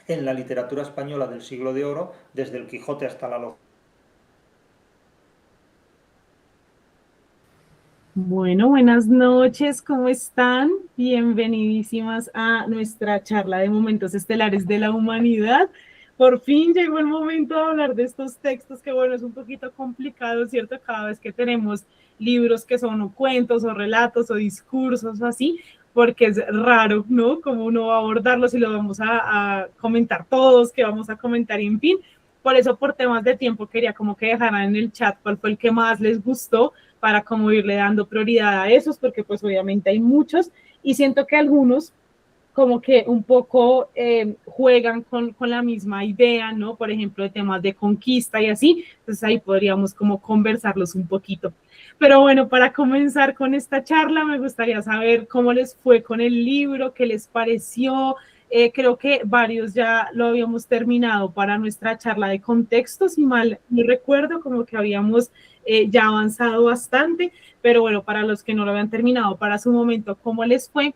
en la literatura española del siglo de oro, desde el Quijote hasta la Loca. Bueno, buenas noches, ¿cómo están? Bienvenidísimas a nuestra charla de momentos estelares de la humanidad. Por fin llegó el momento de hablar de estos textos, que bueno, es un poquito complicado, ¿cierto? Cada vez que tenemos libros que son o cuentos o relatos o discursos o así, porque es raro, ¿no? Cómo uno va a abordarlos y lo vamos a comentar todos, que vamos a comentar y en fin. Por eso, por temas de tiempo, quería como que dejaran en el chat cuál fue el que más les gustó para como irle dando prioridad a esos, porque pues obviamente hay muchos y siento que algunos como que un poco juegan con la misma idea, ¿no? Por ejemplo, de temas de conquista y así, entonces ahí podríamos como conversarlos un poquito. Pero bueno, para comenzar con esta charla, me gustaría saber cómo les fue con el libro, qué les pareció. Creo que varios ya lo habíamos terminado para nuestra charla de contexto, si mal no recuerdo, como que habíamos ya avanzado bastante, pero bueno, para los que no lo habían terminado para su momento, ¿cómo les fue?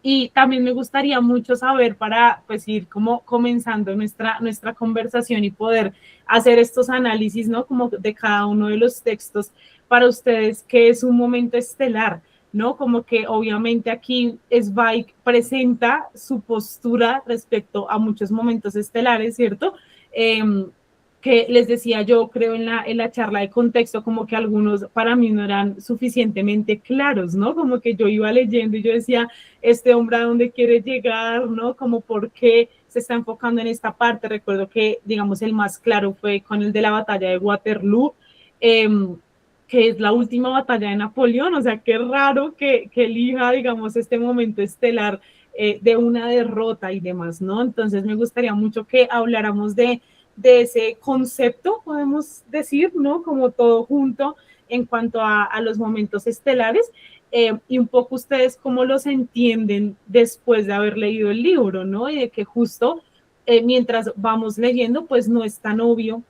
Y también me gustaría mucho saber para pues ir como comenzando nuestra conversación y poder hacer estos análisis, ¿no? Como de cada uno de los textos para ustedes, que es un momento estelar, ¿no? Como que obviamente aquí Zweig presenta su postura respecto a muchos momentos estelares, ¿cierto? Que les decía yo, creo en la charla de contexto, como que algunos para mí no eran suficientemente claros, ¿no? Como que yo iba leyendo y yo decía, este hombre a dónde quiere llegar, ¿no? Como por qué se está enfocando en esta parte. Recuerdo que, digamos, el más claro fue con el de la batalla de Waterloo, eh, que es la última batalla de Napoleón, o sea, qué raro que elija, digamos, este momento estelar de una derrota y demás, ¿no? Entonces me gustaría mucho que habláramos de ese concepto, podemos decir, ¿no? Como todo junto en cuanto a los momentos estelares y un poco ustedes cómo los entienden después de haber leído el libro, ¿no? Y de que justo mientras vamos leyendo, pues no es tan obvio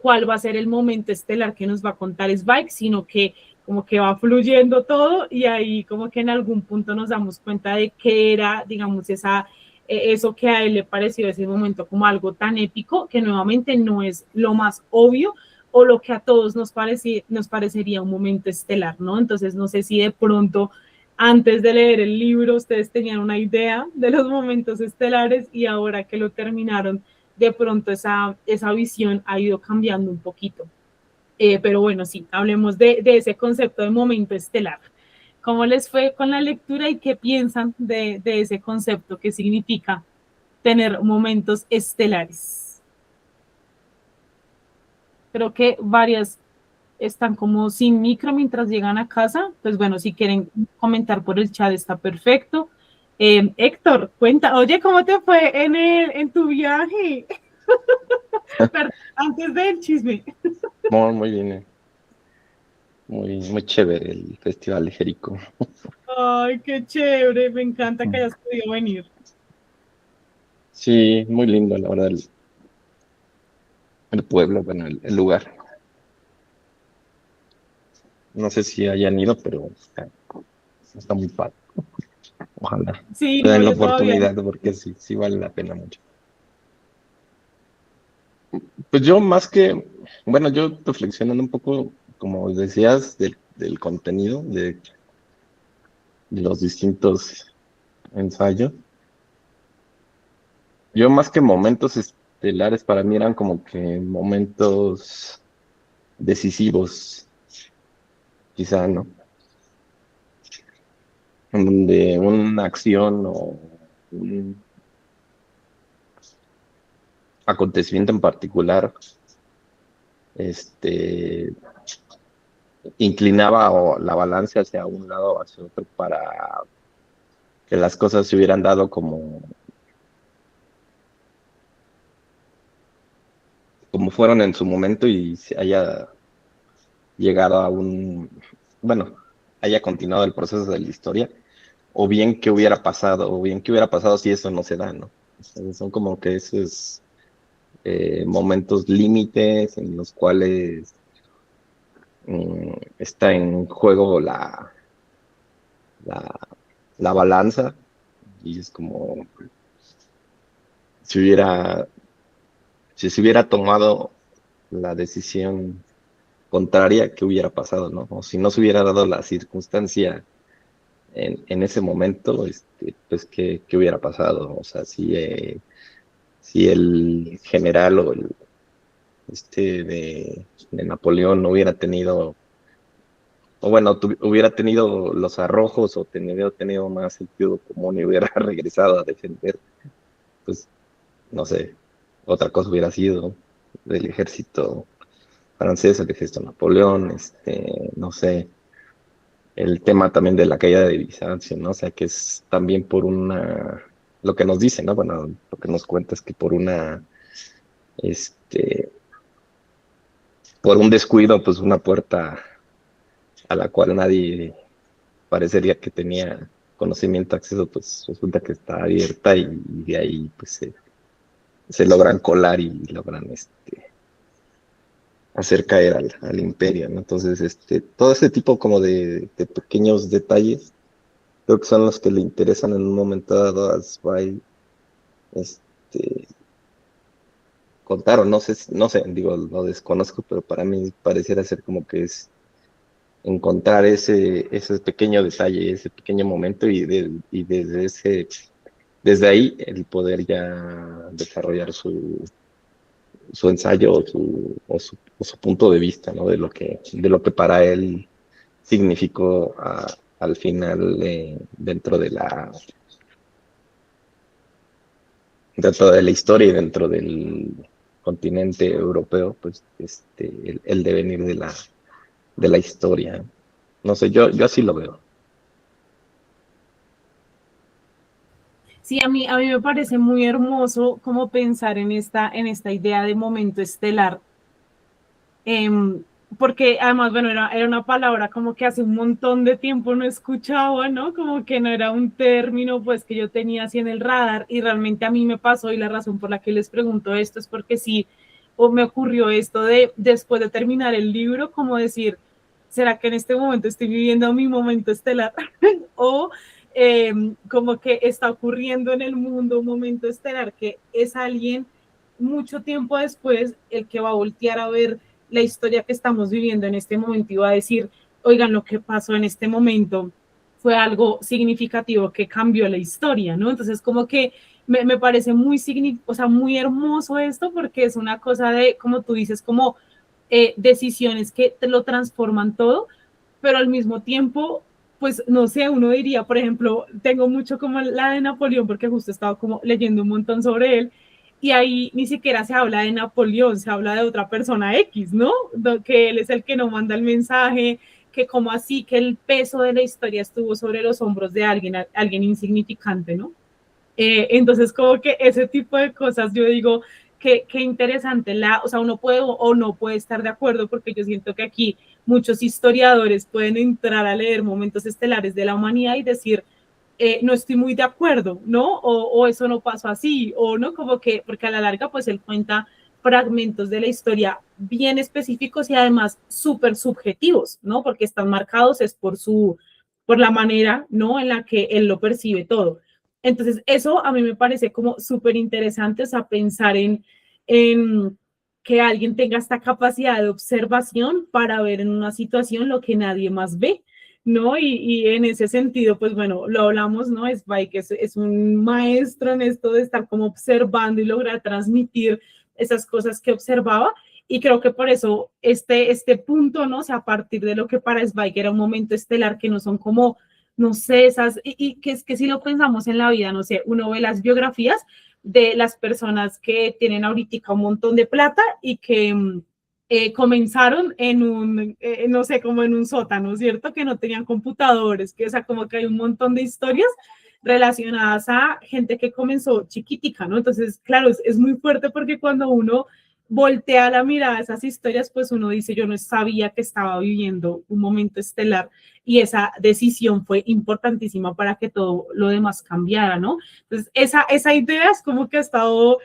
cuál va a ser el momento estelar que nos va a contar Spike, sino que como que va fluyendo todo y ahí como que en algún punto nos damos cuenta de que era, digamos, eso que a él le pareció ese momento como algo tan épico que nuevamente no es lo más obvio o lo que a todos nos parecería un momento estelar, ¿no? Entonces no sé si de pronto antes de leer el libro ustedes tenían una idea de los momentos estelares y ahora que lo terminaron de pronto esa visión ha ido cambiando un poquito. Pero bueno, sí, hablemos de ese concepto de momento estelar. ¿Cómo les fue con la lectura y qué piensan de ese concepto que significa tener momentos estelares? Creo que varias están como sin micro mientras llegan a casa. Pues bueno, si quieren comentar por el chat está perfecto. Héctor, cuenta, oye, ¿cómo te fue en tu viaje? Perdón, antes del chisme. Muy, muy bien, muy, muy chévere el Festival de Jerico. Ay, qué chévere, me encanta que Mm. hayas podido venir. Sí, muy lindo, la verdad, el pueblo, bueno, el lugar. No sé si hayan ido, pero está muy padre. Ojalá Sí, te no, den la yo todavía no. oportunidad, porque sí, sí vale la pena mucho. Pues yo más que, bueno, yo reflexionando un poco, como decías, del contenido de los distintos ensayos. Yo más que momentos estelares para mí eran como que momentos decisivos, quizá, ¿no? En donde una acción o un acontecimiento en particular, este, inclinaba la balanza hacia un lado o hacia otro para que las cosas se hubieran dado como fueron en su momento y se haya llegado a bueno, haya continuado el proceso de la historia, o bien qué hubiera pasado, o bien qué hubiera pasado si eso no se da, ¿no? O sea, son como que esos momentos límites en los cuales está en juego la, la balanza y es como si hubiera, si se hubiera tomado la decisión contraria, ¿qué hubiera pasado, no? O si no se hubiera dado la circunstancia en ese momento, pues, ¿qué hubiera pasado? O sea, si el general o el de Napoleón no hubiera tenido, o bueno, hubiera tenido los arrojos o hubiera tenido más sentido común y hubiera regresado a defender, pues, no sé, otra cosa hubiera sido del ejército francés, el ejército de Napoleón, no sé, el tema también de la caída de Bizancio, ¿no? O sea, que es también lo que nos dicen, ¿no? Bueno, lo que nos cuenta es que este, por un descuido, pues una puerta a la cual nadie parecería que tenía conocimiento, acceso, pues resulta que está abierta y de ahí pues se logran colar y logran hacer caer al imperio, ¿no? Entonces, todo ese tipo como de pequeños detalles, creo que son los que le interesan en un momento dado a Spy, este, contar, o no sé, digo, lo desconozco, pero para mí pareciera ser como que es encontrar ese pequeño detalle, ese pequeño momento y desde ahí el poder ya desarrollar su ensayo o su punto de vista, ¿no? De lo que para él significó al final dentro de la historia y dentro del continente europeo, pues el devenir de la historia. No sé, yo así lo veo. Sí, a mí me parece muy hermoso como pensar en esta idea de momento estelar. Em, Porque además, bueno, era una palabra como que hace un montón de tiempo no escuchaba, ¿no? Como que no era un término pues que yo tenía así en el radar y realmente a mí me pasó y la razón por la que les pregunto esto es porque sí, o me ocurrió esto de después de terminar el libro, como decir, ¿será que en este momento estoy viviendo mi momento estelar? O como que está ocurriendo en el mundo un momento estelar que es alguien mucho tiempo después el que va a voltear a ver la historia que estamos viviendo en este momento y va a decir, oigan, lo que pasó en este momento fue algo significativo que cambió la historia, ¿no? Entonces, como que me parece muy, o sea, muy hermoso esto porque es una cosa de, como tú dices, como decisiones que te lo transforman todo, pero al mismo tiempo, pues no sé, uno diría, por ejemplo, tengo mucho como la de Napoleón, porque justo he estado como leyendo un montón sobre él, y ahí ni siquiera se habla de Napoleón, se habla de otra persona X, ¿no? Que él es el que no manda el mensaje, que como así que el peso de la historia estuvo sobre los hombros de alguien insignificante, ¿no? Entonces, como que ese tipo de cosas, yo digo, que interesante, o sea, uno puede o no puede estar de acuerdo, porque yo siento que aquí muchos historiadores pueden entrar a leer momentos estelares de la humanidad y decir, no estoy muy de acuerdo, ¿no? O eso no pasó así, o no, como que, porque a la larga, pues él cuenta fragmentos de la historia bien específicos y además súper subjetivos, ¿no? Porque están marcados es por la manera, ¿no? En la que él lo percibe todo. Entonces, eso a mí me parece como súper interesante, o sea, pensar en que alguien tenga esta capacidad de observación para ver en una situación lo que nadie más ve, ¿no? Y en ese sentido, pues bueno, lo hablamos, ¿no? Spike es un maestro en esto de estar como observando y lograr transmitir esas cosas que observaba. Y creo que por eso este punto, ¿no? O sea, a partir de lo que para Spike era un momento estelar, que no son como, no sé, y que es que si lo pensamos en la vida, no sé, uno ve las biografías de las personas que tienen ahorita un montón de plata y que comenzaron en no sé, como en un sótano, ¿cierto? Que no tenían computadores, que, o sea, como que hay un montón de historias relacionadas a gente que comenzó chiquitica, ¿no? Entonces, claro, es muy fuerte porque cuando uno voltea la mirada a esas historias, pues uno dice, yo no sabía que estaba viviendo un momento estelar y esa decisión fue importantísima para que todo lo demás cambiara, ¿no? Entonces, esa idea es como que ha estado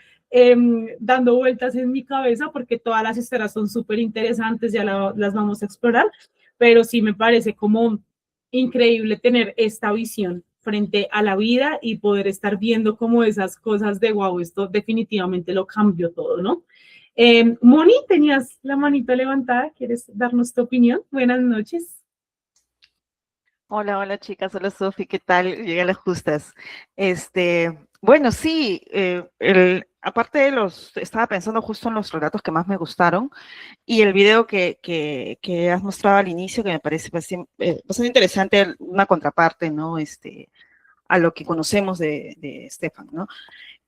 dando vueltas en mi cabeza porque todas las historias son súper interesantes, ya las vamos a explorar, pero sí me parece como increíble tener esta visión frente a la vida y poder estar viendo como esas cosas de wow, esto definitivamente lo cambió todo, ¿no? Moni, tenías la manita levantada, ¿quieres darnos tu opinión? Buenas noches. Hola, hola chicas, hola Sofi, ¿qué tal? Llegué a las justas. Bueno, sí, aparte de estaba pensando justo en los relatos que más me gustaron y el video que has mostrado al inicio, que me parece bastante interesante, una contraparte, ¿no? A lo que conocemos de Stefan, ¿no?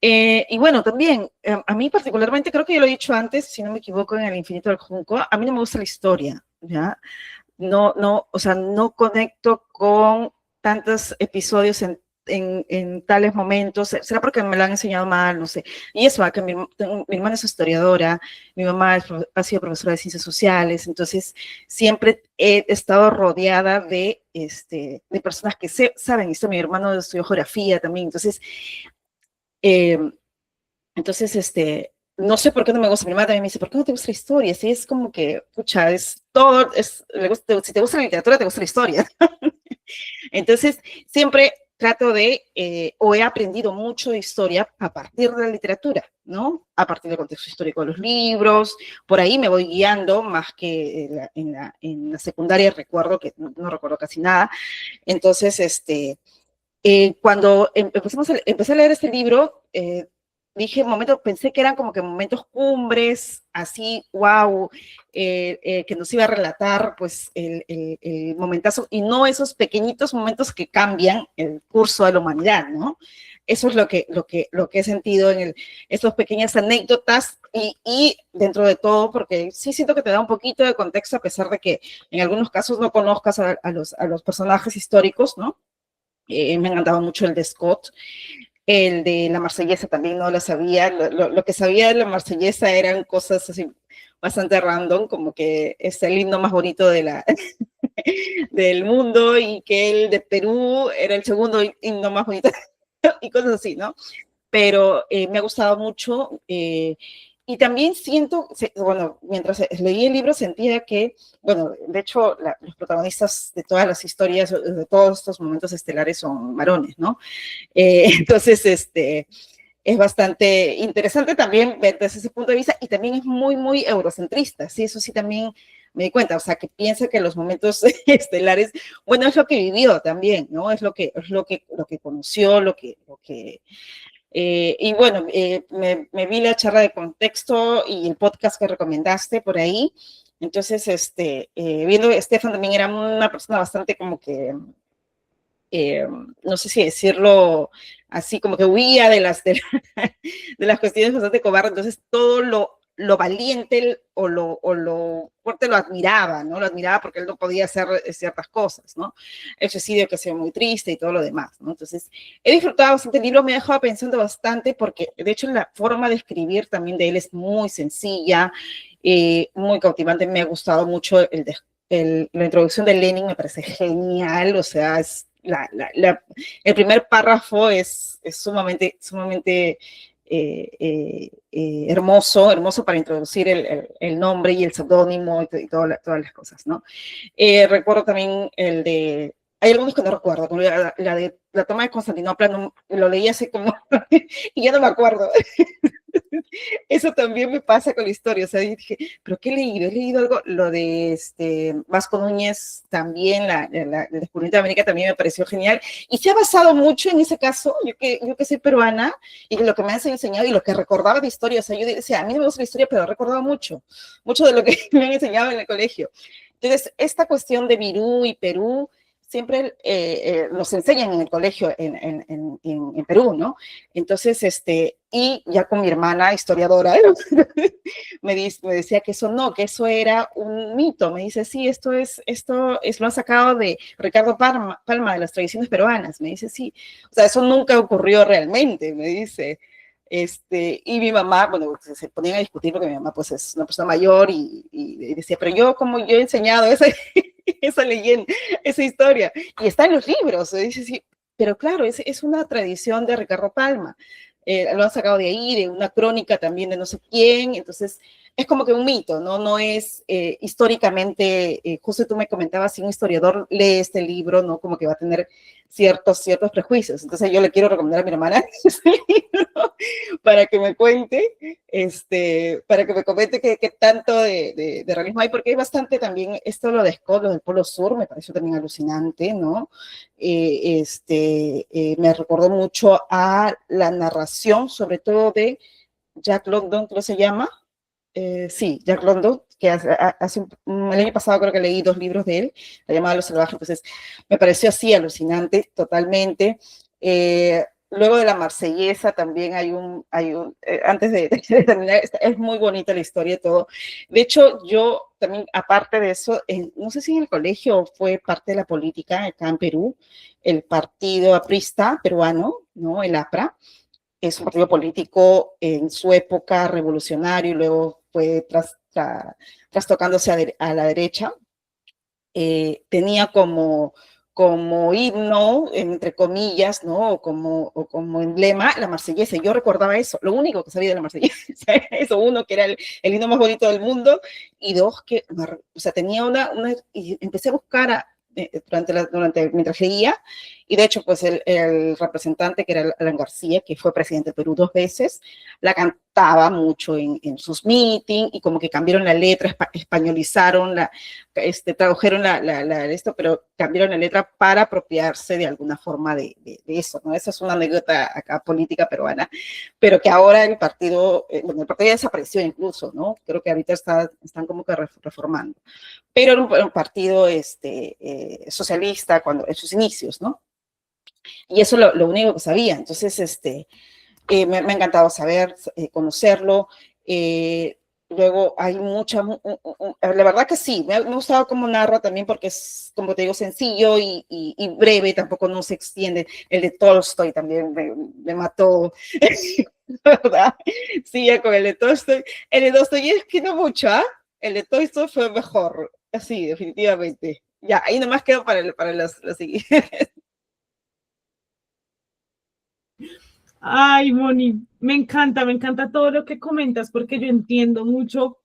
Y bueno, también, a mí particularmente, creo que yo lo he dicho antes, si no me equivoco, en El infinito del junco, a mí no me gusta la historia, ¿ya? No, o sea, no conecto con tantos episodios en tales momentos. Será porque me lo han enseñado mal, no sé. Y eso, que mi hermana es historiadora, mi mamá ha sido profesora de ciencias sociales, entonces siempre he estado rodeada de personas que saben esto. Mi hermano estudió geografía también, eh, no sé por qué no me gusta. Mi mamá también me dice, ¿por qué no te gusta la historia? Sí, es como que, pucha, es todo, si te gusta la literatura, te gusta la historia. Entonces, siempre trato o he aprendido mucho de historia a partir de la literatura, ¿no? A partir del contexto histórico de los libros, por ahí me voy guiando, más que en la secundaria recuerdo que no recuerdo casi nada. Entonces, cuando empecé a leer este libro, pensé que eran como que momentos cumbres, así, wow, que nos iba a relatar pues el momentazo, y no esos pequeñitos momentos que cambian el curso de la humanidad, ¿no? Eso es lo que he sentido estas pequeñas anécdotas y dentro de todo, porque sí siento que te da un poquito de contexto, a pesar de que en algunos casos no conozcas a los personajes históricos, ¿no? Me ha encantado mucho el de Scott, el de la Marsellesa también no lo sabía. Lo que sabía de la Marsellesa eran cosas así bastante random, como que es el himno más bonito del mundo y que el de Perú era el segundo himno más bonito y cosas así, ¿no? Pero me ha gustado mucho. Y también siento, bueno, mientras leí el libro sentía que, bueno, de hecho, los protagonistas de todas las historias, de todos estos momentos estelares son varones, ¿no? Entonces, es bastante interesante también ver desde ese punto de vista, y también es muy, muy eurocentrista, ¿sí? Eso sí también me di cuenta, o sea, que piensa que los momentos estelares, bueno, es lo que vivió también, ¿no? Es lo que conoció, y bueno, me vi la charla de contexto y el podcast que recomendaste por ahí. Entonces, viendo que Stefan también era una persona bastante como que, no sé si decirlo así, como que huía de las cuestiones bastante cobardes. Entonces, todo lo valiente o lo fuerte lo admiraba, ¿no? Lo admiraba porque él no podía hacer ciertas cosas, ¿no? El suicidio que ha sido muy triste y todo lo demás, ¿no? Entonces, he disfrutado bastante el libro, me ha dejado pensando bastante porque, de hecho, la forma de escribir también de él es muy sencilla, muy cautivante. Me ha gustado mucho la introduccción de Lenin, me parece genial, o sea, el primer párrafo es sumamente hermoso para introducir el nombre y el seudónimo y todas las cosas, ¿no? Recuerdo también hay algunos que no recuerdo, como la toma de Constantinopla, lo leí así como, y ya no me acuerdo. Eso también me pasa con la historia, o sea, dije, ¿pero qué he leído? He leído algo, lo de Vasco Núñez también, el descubrimiento de América también me pareció genial, y se ha basado mucho en ese caso, yo que soy peruana, y lo que me han enseñado y lo que recordaba de historia, o sea, yo decía, a mí no me gusta la historia, pero recordaba mucho de lo que me han enseñado en el colegio. Entonces, esta cuestión de Virú y Perú, siempre nos enseñan en el colegio en Perú, ¿no? Entonces, y ya con mi hermana historiadora, me decía que eso era un mito. Me dice, sí, lo han sacado de Ricardo Palma, de las tradiciones peruanas. Me dice, sí, o sea, eso nunca ocurrió realmente, me dice. Y mi mamá, bueno, se ponían a discutir porque mi mamá pues es una persona mayor y decía, pero como yo he enseñado esa leyenda, esa historia, y está en los libros, dice, sí, pero claro, es una tradición de Ricardo Palma, lo han sacado de ahí, de una crónica también de no sé quién, entonces es como que un mito, ¿no? No es históricamente, justo tú me comentabas, si un historiador lee este libro, ¿no? Como que va a tener ciertos prejuicios. Entonces yo le quiero recomendar a mi hermana este libro para que me cuente, para que me comente qué tanto de realismo hay, porque hay bastante también, esto lo de Scott, lo del Polo Sur, me pareció también alucinante, ¿no? Me recordó mucho a la narración, sobre todo de Jack London, creo que se llama. Sí, Jack London, que el año pasado creo que leí 2 libros de él, La llamada de los salvajes, entonces me pareció así alucinante, totalmente. Luego de la Marsellesa también antes de terminar, es muy bonita la historia y todo. De hecho, yo también, aparte de eso, no sé si en el colegio fue parte de la política acá en Perú, el partido aprista peruano, ¿no? El APRA, es un partido político en su época revolucionario y luego fue trastocándose a la derecha. Tenía como himno, entre comillas, ¿no? O como emblema, la Marsellesa. Yo recordaba eso, lo único que sabía de la Marsellesa. Eso, uno, que era el himno más bonito del mundo, y 2, que, o sea, tenía y empecé a buscar mientras leía, y de hecho, pues el representante, que era Alan García, que fue presidente de Perú 2 veces, la cantaba mucho en sus meetings, y como que cambiaron la letra, españolizaron, tradujeron esto, pero cambiaron la letra para apropiarse de alguna forma de eso, ¿no? Esa es una anécdota acá política peruana, pero que ahora el partido ya desapareció incluso, ¿no? Creo que ahorita están como que reformando. Pero era un partido socialista en sus inicios, ¿no? Y eso es lo único que sabía. Entonces, me ha encantado saber, conocerlo. Luego hay la verdad que sí, me ha gustado cómo narra también, porque es, como te digo, sencillo y breve, tampoco no se extiende. El de Tolstoy también me mató, ¿verdad? Sí, ya con el de Tolstoy. El de Dostoyevsky no mucho, ¿ah? El de Tolstoy fue mejor, así, definitivamente. Ya, ahí nomás quedo para los siguientes. Ay, Moni, me encanta todo lo que comentas porque yo entiendo mucho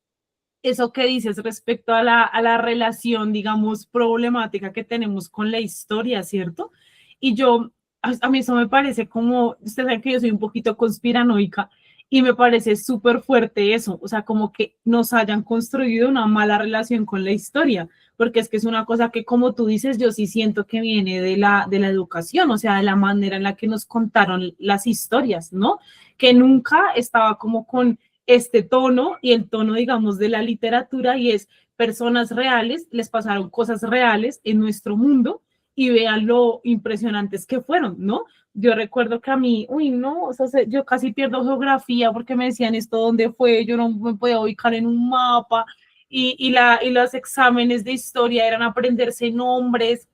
eso que dices respecto a la relación, digamos, problemática que tenemos con la historia, ¿cierto? Y a mí eso me parece como, usted sabe que yo soy un poquito conspiranoica y me parece súper fuerte eso, o sea, como que nos hayan construido una mala relación con la historia, porque es que es una cosa que, como tú dices, yo sí siento que viene de la educación, o sea, de la manera en la que nos contaron las historias, ¿no? Que nunca estaba como con este tono y el tono, digamos, de la literatura, y es personas reales, les pasaron cosas reales en nuestro mundo y vean lo impresionantes que fueron, ¿no? Yo recuerdo que a mí, no, o sea, yo casi pierdo geografía porque me decían esto dónde fue, yo no me podía ubicar en un mapa, y los exámenes de historia eran aprenderse nombres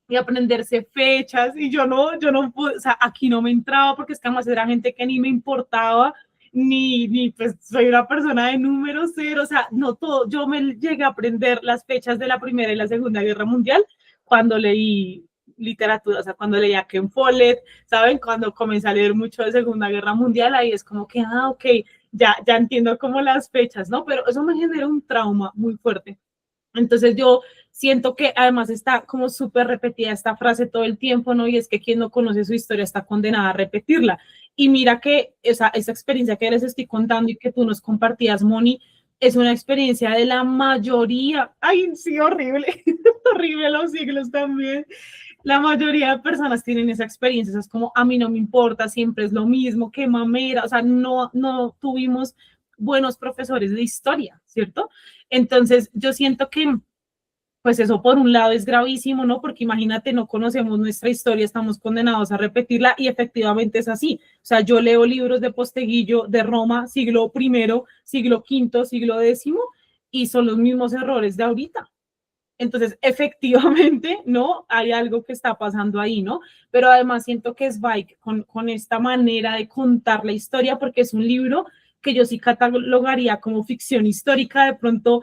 y aprenderse fechas, y yo no pude, o sea, aquí no me entraba porque es que además era gente que ni me importaba, ni pues soy una persona de número cero, o sea, no todo, yo me llegué a aprender las fechas de la Primera y la Segunda Guerra Mundial cuando leí literatura, o sea, cuando leía Ken Follett, ¿saben? Cuando comencé a leer mucho de Segunda Guerra Mundial, ahí es como que, ok, ya entiendo como las fechas, ¿no? Pero eso me genera un trauma muy fuerte. Entonces yo siento que además está como súper repetida esta frase todo el tiempo, ¿no? Y es que quien no conoce su historia está condenada a repetirla. Y mira que esa experiencia que les estoy contando y que tú nos compartías, Moni, es una experiencia de la mayoría. Ay, sí, horrible, horrible los siglos también. La mayoría de personas tienen esa experiencia, es como, a mí no me importa, siempre es lo mismo, qué mamera, o sea, no tuvimos buenos profesores de historia, ¿cierto? Entonces, yo siento que, pues eso por un lado es gravísimo, ¿no? Porque imagínate, no conocemos nuestra historia, estamos condenados a repetirla, y efectivamente es así. O sea, yo leo libros de Posteguillo de Roma, siglo I, siglo V, siglo X, y son los mismos errores de ahorita. Entonces, efectivamente, ¿no? Hay algo que está pasando ahí, ¿no? Pero además siento que Zweig, con esta manera de contar la historia, porque es un libro que yo sí catalogaría como ficción histórica, de pronto,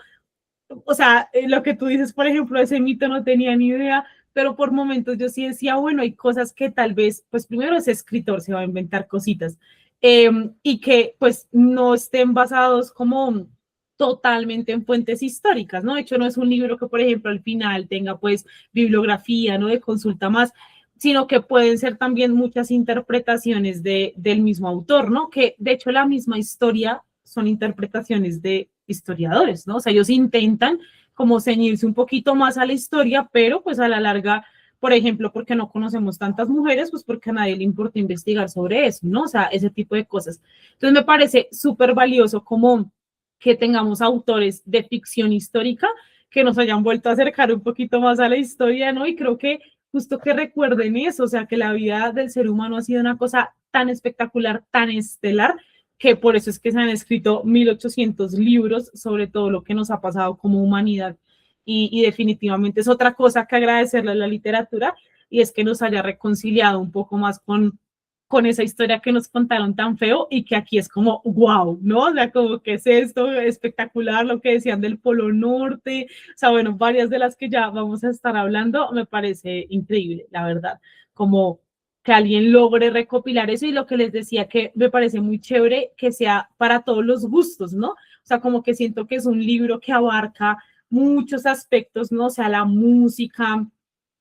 o sea, lo que tú dices, por ejemplo, ese mito no tenía ni idea, pero por momentos yo sí decía, bueno, hay cosas que tal vez, pues primero ese escritor se va a inventar cositas, y que pues no estén basados como totalmente en fuentes históricas, ¿no? De hecho, no es un libro que, por ejemplo, al final tenga pues bibliografía, ¿no? De consulta más, sino que pueden ser también muchas interpretaciones del mismo autor, ¿no? Que de hecho la misma historia son interpretaciones de historiadores, ¿no? O sea, ellos intentan como ceñirse un poquito más a la historia, pero pues a la larga, por ejemplo, porque no conocemos tantas mujeres, pues porque a nadie le importa investigar sobre eso, ¿no? O sea, ese tipo de cosas. Entonces me parece súper valioso como que tengamos autores de ficción histórica que nos hayan vuelto a acercar un poquito más a la historia, ¿no? Y creo que justo que recuerden eso, o sea, que la vida del ser humano ha sido una cosa tan espectacular, tan estelar, que por eso es que se han escrito 1800 libros sobre todo lo que nos ha pasado como humanidad. Y definitivamente es otra cosa que agradecerle a la literatura, y es que nos haya reconciliado un poco más con esa historia que nos contaron tan feo y que aquí es como, wow, ¿no? O sea, como que es esto espectacular, lo que decían del Polo Norte, o sea, bueno, varias de las que ya vamos a estar hablando, me parece increíble, la verdad, como que alguien logre recopilar eso y lo que les decía que me parece muy chévere que sea para todos los gustos, ¿no? O sea, como que siento que es un libro que abarca muchos aspectos, ¿no? O sea, la música,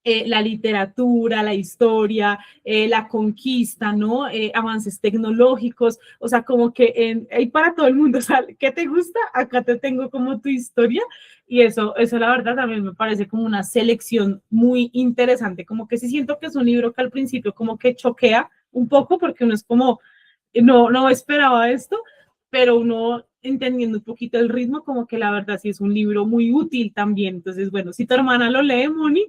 la literatura, la historia, la conquista, ¿no? Avances tecnológicos, o sea, como que hay para todo el mundo, o sea, ¿qué te gusta? Acá te tengo como tu historia, y eso la verdad también me parece como una selección muy interesante, como que sí siento que es un libro que al principio como que choquea un poco porque uno es como, no esperaba esto, pero uno entendiendo un poquito el ritmo, como que la verdad sí es un libro muy útil también. Entonces, bueno, si tu hermana lo lee, Moni,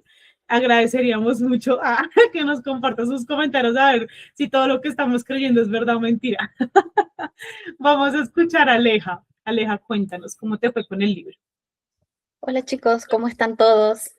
agradeceríamos mucho a que nos comparta sus comentarios a ver si todo lo que estamos creyendo es verdad o mentira. Vamos a escuchar a Aleja. Aleja, cuéntanos cómo te fue con el libro. Hola chicos, ¿cómo están todos?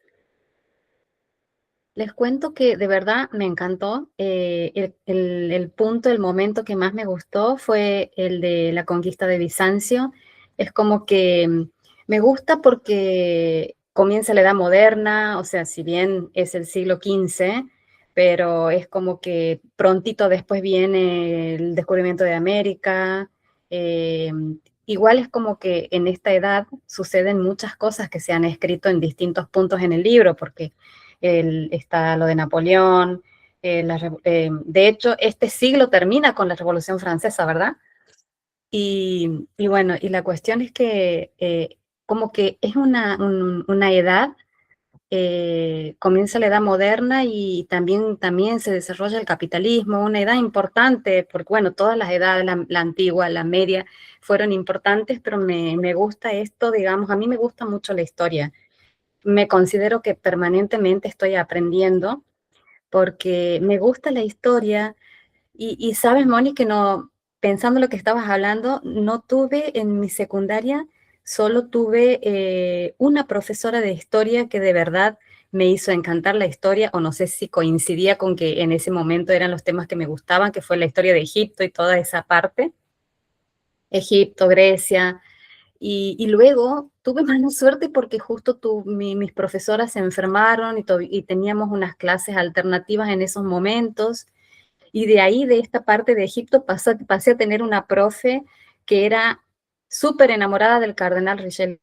Les cuento que de verdad me encantó. El punto, el momento que más me gustó fue el de la conquista de Bizancio. Es como que me gusta porque comienza la Edad Moderna, o sea, si bien es el siglo XV, pero es como que prontito después viene el descubrimiento de América. eh, Igual es como que en esta edad suceden muchas cosas que se han escrito en distintos puntos en el libro, porque está lo de Napoleón. De hecho, este siglo termina con la Revolución Francesa, ¿verdad? Y bueno, y la cuestión es que como que es una edad, comienza la edad moderna y también se desarrolla el capitalismo, una edad importante, porque bueno, todas las edades, la antigua, la media, fueron importantes, pero me gusta esto, digamos, a mí me gusta mucho la historia. Me considero que permanentemente estoy aprendiendo porque me gusta la historia y sabes, Moni, que no, pensando lo que estabas hablando, no tuve en mi secundaria, solo tuve una profesora de historia que de verdad me hizo encantar la historia, o no sé si coincidía con que en ese momento eran los temas que me gustaban, que fue la historia de Egipto y toda esa parte, Egipto, Grecia. Y luego tuve mala suerte porque justo mis profesoras se enfermaron y teníamos unas clases alternativas en esos momentos. Y de ahí, de esta parte de Egipto, pasé a tener una profe que era súper enamorada del cardenal Richelieu.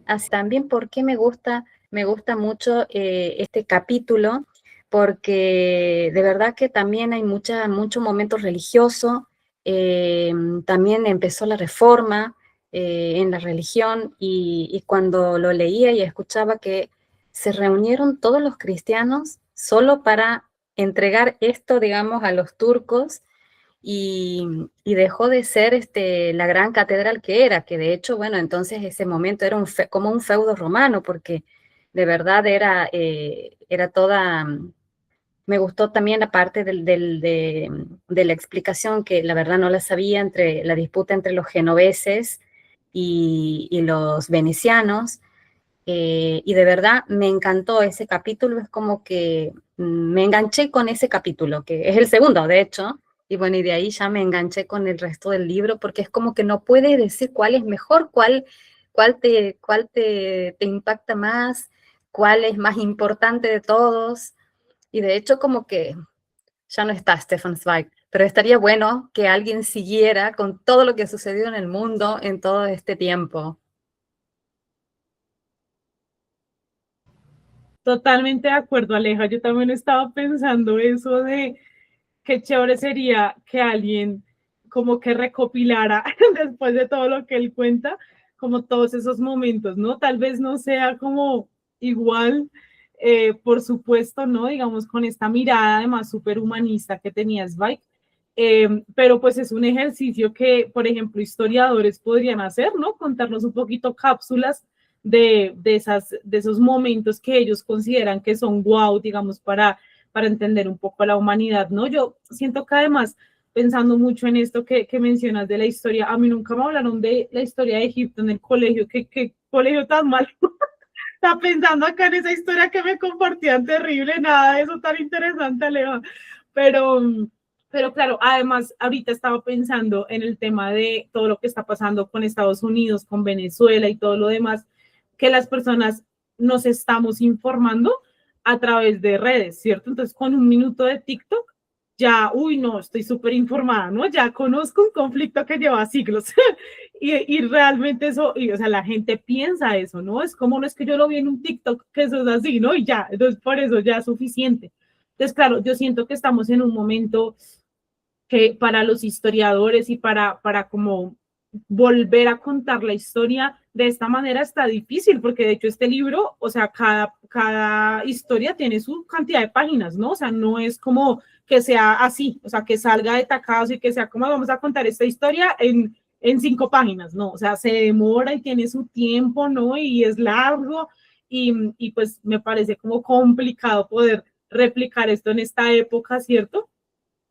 Así también porque me gusta mucho este capítulo, porque de verdad que también hay mucho momento religioso. También empezó la reforma en la religión, y cuando lo leía y escuchaba que se reunieron todos los cristianos solo para entregar esto, digamos, a los turcos, y dejó de ser la gran catedral que era, que de hecho, bueno, entonces ese momento era como un feudo romano, porque de verdad era toda. Me gustó también la parte de la explicación, que la verdad no la sabía, entre la disputa entre los genoveses y los venecianos. Y de verdad me encantó ese capítulo, es como que me enganché con ese capítulo, que es el segundo, de hecho, y bueno, y de ahí ya me enganché con el resto del libro, porque es como que no puedes decir cuál es mejor, cuál te impacta más, cuál es más importante de todos, y de hecho como que ya no está Stefan Zweig, pero estaría bueno que alguien siguiera con todo lo que ha sucedido en el mundo en todo este tiempo. Totalmente de acuerdo, Aleja. Yo también estaba pensando eso de qué chévere sería que alguien como que recopilara después de todo lo que él cuenta, como todos esos momentos, ¿no? Tal vez no sea como igual, por supuesto, ¿no? Digamos, con esta mirada además súper humanista que tenía Zweig, pero pues es un ejercicio que, por ejemplo, historiadores podrían hacer, ¿no? Contarnos un poquito cápsulas de esos momentos que ellos consideran que son wow, digamos, para entender un poco la humanidad, ¿no? Yo siento que además, pensando mucho en esto que mencionas de la historia, a mí nunca me hablaron de la historia de Egipto en el colegio, qué colegio tan malo. Está pensando acá en esa historia que me compartían terrible, nada de eso tan interesante, Leo. Pero, pero claro, además, ahorita estaba pensando en el tema de todo lo que está pasando con Estados Unidos, con Venezuela y todo lo demás, que las personas nos estamos informando a través de redes, ¿cierto? Entonces, con un minuto de TikTok, ya, uy, no, estoy súper informada, ¿no? Ya conozco un conflicto que lleva siglos. Y realmente eso, o sea, la gente piensa eso, ¿no? Es como, no es que yo lo vi en un TikTok, que eso es así, ¿no? Y ya, entonces por eso ya es suficiente. Entonces, claro, yo siento que estamos en un momento que para los historiadores y para como volver a contar la historia de esta manera está difícil, porque de hecho este libro, o sea, cada historia tiene su cantidad de páginas, ¿no? O sea, no es como que sea así, o sea, que salga de tacados y que sea como vamos a contar esta historia en 5 páginas, ¿no? O sea, se demora y tiene su tiempo, ¿no? Y es largo y pues me parece como complicado poder replicar esto en esta época, ¿cierto?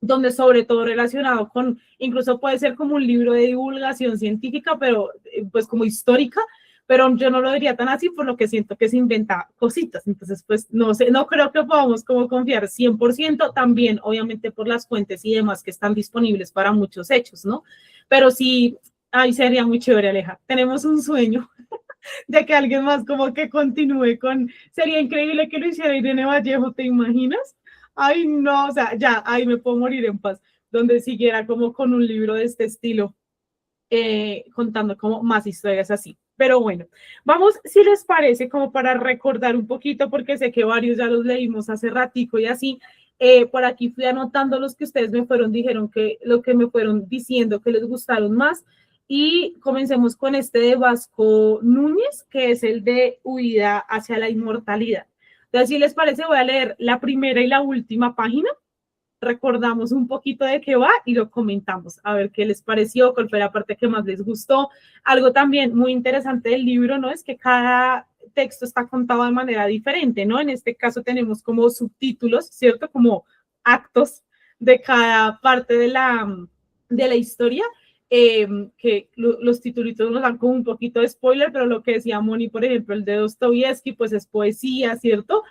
Donde sobre todo relacionado con, incluso puede ser como un libro de divulgación científica, pero pues como histórica, pero yo no lo diría tan así por lo que siento que se inventa cositas, entonces pues no sé, no creo que podamos como confiar 100%, también obviamente por las fuentes y demás que están disponibles para muchos hechos, ¿no? Pero sí, ay, sería muy chévere, Aleja, tenemos un sueño de que alguien más como que continúe con, sería increíble que lo hiciera Irene Vallejo, ¿te imaginas? Ay, no, o sea, ya, ahí me puedo morir en paz, donde siguiera como con un libro de este estilo, contando como más historias así. Pero bueno, vamos, si les parece, como para recordar un poquito, porque sé que varios ya los leímos hace ratico y así, por aquí fui anotando los que ustedes me fueron, dijeron que lo que me fueron diciendo que les gustaron más, y comencemos con este de Vasco Núñez, que es el de Huida hacia la inmortalidad. Entonces, si les parece, voy a leer la primera y la última página, recordamos un poquito de qué va y lo comentamos, a ver qué les pareció, cuál fue la parte que más les gustó. Algo también muy interesante del libro, ¿no? Es que cada texto está contado de manera diferente, ¿no? En este caso tenemos como subtítulos, ¿cierto? Como actos de cada parte de la historia, que los titulitos nos dan como un poquito de spoiler, pero lo que decía Moni, por ejemplo, el de Dostoyevsky, pues es poesía, ¿cierto?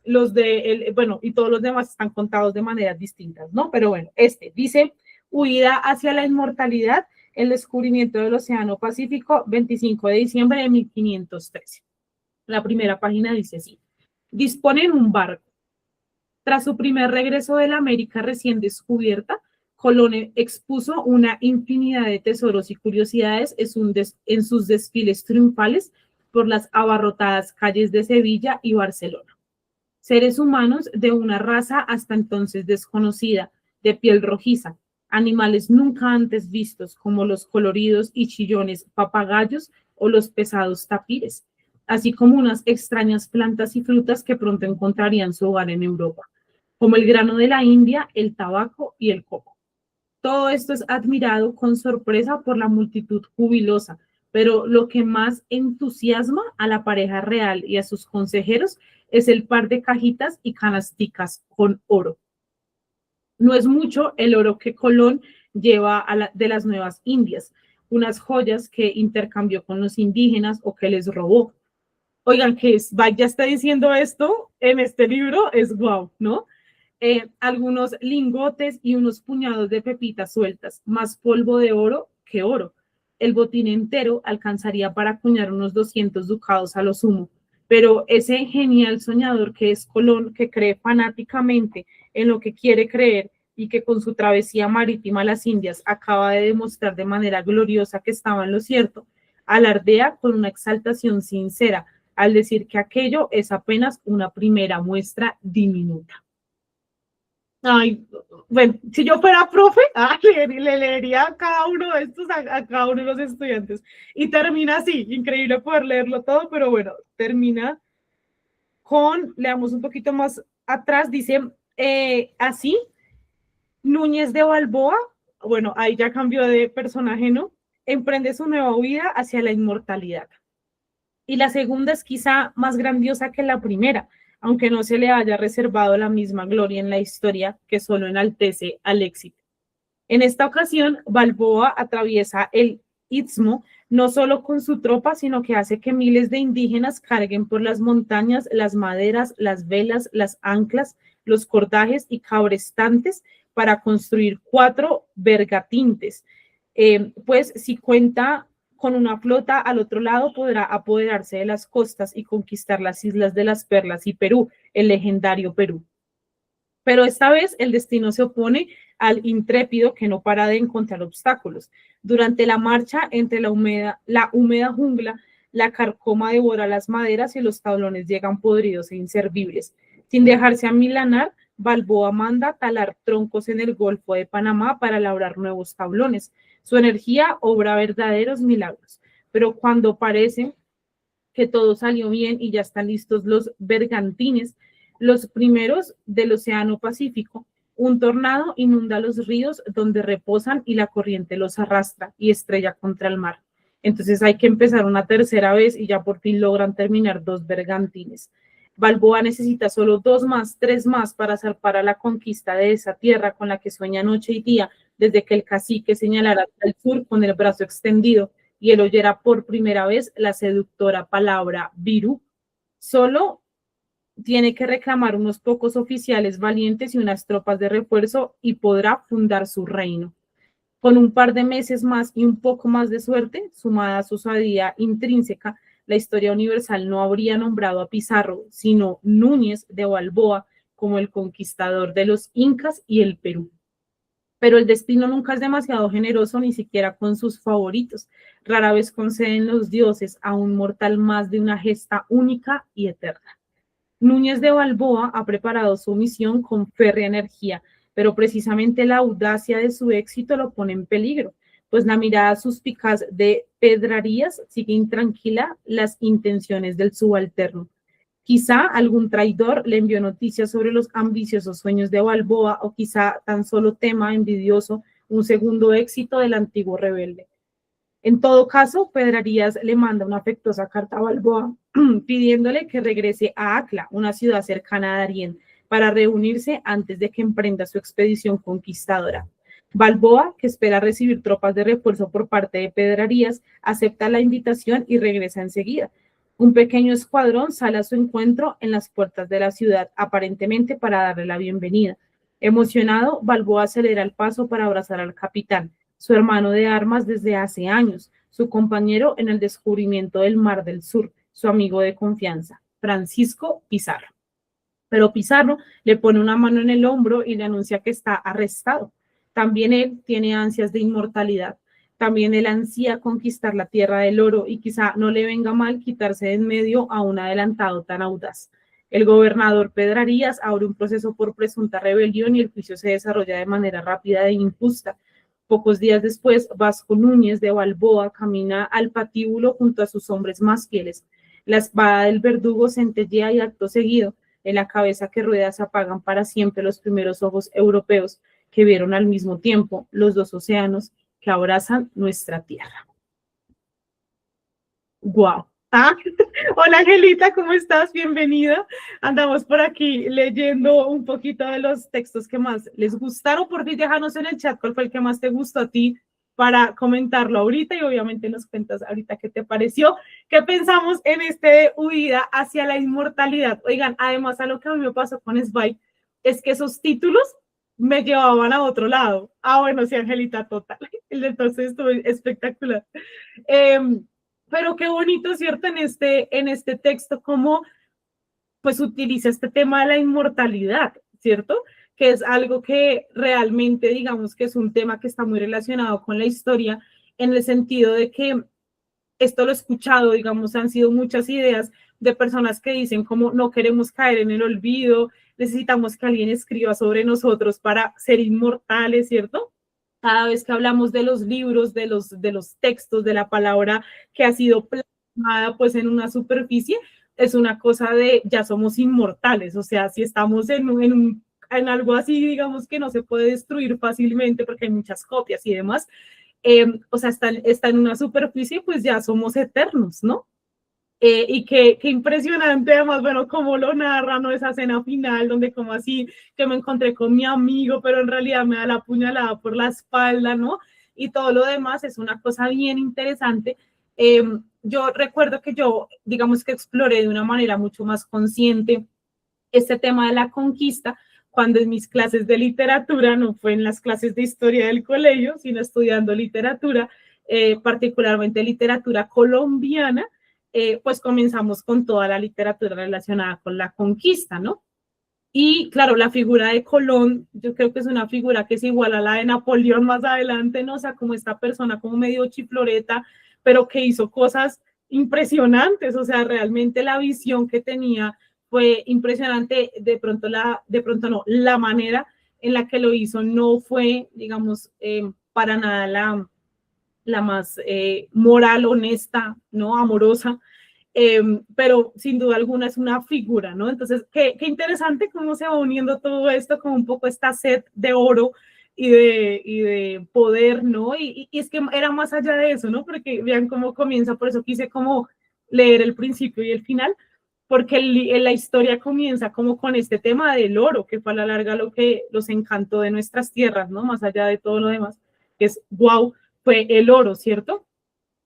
Los de, bueno, y todos los demás están contados de maneras distintas, ¿no? Pero bueno, este dice, Huida hacia la inmortalidad, el descubrimiento del Océano Pacífico, 25 de diciembre de 1513. La primera página dice así, disponen un barco. Tras su primer regreso de la América recién descubierta, Colón expuso una infinidad de tesoros y curiosidades en sus desfiles triunfales por las abarrotadas calles de Sevilla y Barcelona. Seres humanos de una raza hasta entonces desconocida, de piel rojiza, animales nunca antes vistos como los coloridos y chillones papagayos o los pesados tapires, así como unas extrañas plantas y frutas que pronto encontrarían su hogar en Europa, como el grano de la India, el tabaco y el coco. Todo esto es admirado con sorpresa por la multitud jubilosa, pero lo que más entusiasma a la pareja real y a sus consejeros es el par de cajitas y canasticas con oro. No es mucho el oro que Colón lleva de las Nuevas Indias, unas joyas que intercambió con los indígenas o que les robó. Oigan, que ya está diciendo esto en este libro, es guau, ¿no? Algunos lingotes y unos puñados de pepitas sueltas, más polvo de oro que oro. El botín entero alcanzaría para acuñar unos 200 ducados a lo sumo. pero ese genial soñador que es Colón, que cree fanáticamente en lo que quiere creer y que con su travesía marítima a las Indias acaba de demostrar de manera gloriosa que estaba en lo cierto, alardea con una exaltación sincera al decir que aquello es apenas una primera muestra diminuta. Ay, bueno, si yo fuera profe, le leería a cada uno de estos, a cada uno de los estudiantes. Y termina así, increíble poder leerlo todo, pero bueno, termina con, leamos un poquito más atrás, dice así, Núñez de Balboa, bueno, ahí ya cambió de personaje, ¿no? Emprende su nueva vida hacia la inmortalidad. Y la segunda es quizá más grandiosa que la primera, aunque no se le haya reservado la misma gloria en la historia que solo enaltece al éxito. En esta ocasión, Balboa atraviesa el Istmo no solo con su tropa, sino que hace que miles de indígenas carguen por las montañas las maderas, las velas, las anclas, los cordajes y cabrestantes para construir 4 bergantintes. Pues si cuenta con una flota al otro lado, podrá apoderarse de las costas y conquistar las Islas de las Perlas y Perú, el legendario Perú. Pero esta vez el destino se opone al intrépido que no para de encontrar obstáculos. Durante la marcha entre la húmeda jungla, la carcoma devora las maderas y los tablones llegan podridos e inservibles. Sin dejarse amilanar, Balboa manda talar troncos en el Golfo de Panamá para labrar nuevos tablones. Su energía obra verdaderos milagros, pero cuando parece que todo salió bien y ya están listos los bergantines, los primeros del Océano Pacífico, un tornado inunda los ríos donde reposan y la corriente los arrastra y estrella contra el mar. Entonces hay que empezar una tercera vez y ya por fin logran terminar 2 bergantines. Balboa necesita solo 2 más, 3 más para zarpar a la conquista de esa tierra con la que sueña noche y día desde que el cacique señalara al sur con el brazo extendido y él oyera por primera vez la seductora palabra Virú. Solo tiene que reclamar unos pocos oficiales valientes y unas tropas de refuerzo y podrá fundar su reino. Con un par de meses más y un poco más de suerte, sumada a su osadía intrínseca, la historia universal no habría nombrado a Pizarro, sino Núñez de Balboa como el conquistador de los Incas y el Perú. Pero el destino nunca es demasiado generoso, ni siquiera con sus favoritos. Rara vez conceden los dioses a un mortal más de una gesta única y eterna. Núñez de Balboa ha preparado su misión con férrea energía, pero precisamente la audacia de su éxito lo pone en peligro, pues la mirada suspicaz de Pedrarías sigue intranquila las intenciones del subalterno. Quizá algún traidor le envió noticias sobre los ambiciosos sueños de Balboa o quizá tan solo tema envidioso un segundo éxito del antiguo rebelde. En todo caso, Pedrarías le manda una afectuosa carta a Balboa pidiéndole que regrese a Acla, una ciudad cercana a Darién, para reunirse antes de que emprenda su expedición conquistadora. Balboa, que espera recibir tropas de refuerzo por parte de Pedrarías, acepta la invitación y regresa enseguida. Un pequeño escuadrón sale a su encuentro en las puertas de la ciudad, aparentemente para darle la bienvenida. Emocionado, Balboa acelera el paso para abrazar al capitán, su hermano de armas desde hace años, su compañero en el descubrimiento del Mar del Sur, su amigo de confianza, Francisco Pizarro. Pero Pizarro le pone una mano en el hombro y le anuncia que está arrestado. También él tiene ansias de inmortalidad. También él ansía conquistar la tierra del oro y quizá no le venga mal quitarse de en medio a un adelantado tan audaz. El gobernador Pedrarías abre un proceso por presunta rebelión y el juicio se desarrolla de manera rápida e injusta. Pocos días después, Vasco Núñez de Balboa camina al patíbulo junto a sus hombres más fieles. La espada del verdugo centellea y acto seguido, en la cabeza que rueda se apagan para siempre los primeros ojos europeos que vieron al mismo tiempo los 2 océanos que abrazan nuestra tierra. ¡Guau! Hola Angelita, ¿cómo estás? Bienvenida. Andamos por aquí leyendo un poquito de los textos que más les gustaron. Por fin, déjanos en el chat cuál fue el que más te gustó a ti para comentarlo ahorita y obviamente nos cuentas ahorita qué te pareció, qué pensamos en este huida hacia la inmortalidad. Oigan, además a lo que a mí me pasó con Spike es que esos títulos me llevaban a otro lado. Bueno, sí, Angelita, total. Entonces estuvo espectacular. pero qué bonito, ¿cierto? En este texto, cómo pues utiliza este tema de la inmortalidad, ¿cierto? Que es algo que realmente, digamos, que es un tema que está muy relacionado con la historia, en el sentido de que esto lo he escuchado, digamos, han sido muchas ideas de personas que dicen como no queremos caer en el olvido, necesitamos que alguien escriba sobre nosotros para ser inmortales, ¿cierto? Cada vez que hablamos de los libros, de los textos, de la palabra que ha sido plasmada pues en una superficie, es una cosa de ya somos inmortales, o sea, si estamos en algo así, digamos que no se puede destruir fácilmente porque hay muchas copias y demás, o sea, está en una superficie, pues ya somos eternos, ¿no? Y qué impresionante, además, bueno, cómo lo narra, ¿no? Esa escena final, donde como así, que me encontré con mi amigo, pero en realidad me da la puñalada por la espalda, ¿no? Y todo lo demás es una cosa bien interesante. Yo recuerdo que yo, digamos que exploré de una manera mucho más consciente este tema de la conquista, cuando en mis clases de literatura, no fue en las clases de historia del colegio, sino estudiando literatura, particularmente literatura colombiana, pues comenzamos con toda la literatura relacionada con la conquista, ¿no? Y claro, la figura de Colón, yo creo que es una figura que es igual a la de Napoleón más adelante, ¿no? O sea, como esta persona como medio chifloreta, pero que hizo cosas impresionantes, o sea, realmente la visión que tenía fue impresionante, de pronto no, la manera en la que lo hizo no fue, digamos, para nada la más moral, honesta, ¿no? Amorosa, pero sin duda alguna es una figura, ¿no? Entonces, qué interesante cómo se va uniendo todo esto con un poco esta sed de oro y de poder, ¿no? Y es que era más allá de eso, ¿no? Porque vean cómo comienza, por eso quise como leer el principio y el final, porque la historia comienza como con este tema del oro, que fue a la larga lo que los encantó de nuestras tierras, ¿no? Más allá de todo lo demás, que es wow, fue el oro, ¿cierto?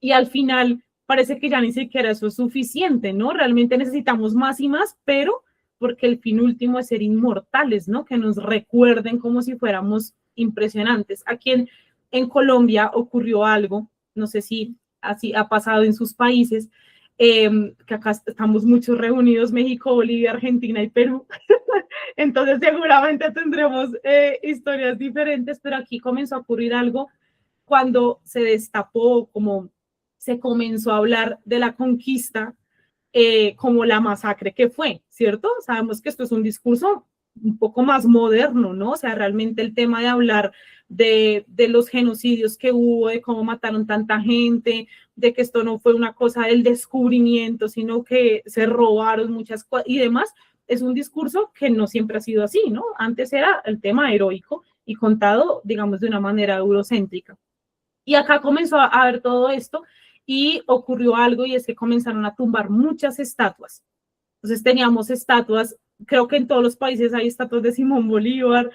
Y al final parece que ya ni siquiera eso es suficiente, ¿no? Realmente necesitamos más y más, pero porque el fin último es ser inmortales, ¿no? Que nos recuerden como si fuéramos impresionantes. Aquí en Colombia ocurrió algo, no sé si así ha pasado en sus países, que acá estamos muchos reunidos, México, Bolivia, Argentina y Perú. Entonces seguramente tendremos historias diferentes, pero aquí comenzó a ocurrir algo cuando se destapó, como se comenzó a hablar de la conquista como la masacre que fue, ¿cierto? Sabemos que esto es un discurso un poco más moderno, ¿no? O sea, realmente el tema de hablar de los genocidios que hubo, de cómo mataron tanta gente, de que esto no fue una cosa del descubrimiento, sino que se robaron muchas cosas y demás, es un discurso que no siempre ha sido así, ¿no? Antes era el tema heroico y contado, digamos, de una manera eurocéntrica. Y acá comenzó a ver todo esto y ocurrió algo y es que comenzaron a tumbar muchas estatuas. Entonces teníamos estatuas, creo que en todos los países hay estatuas de Simón Bolívar,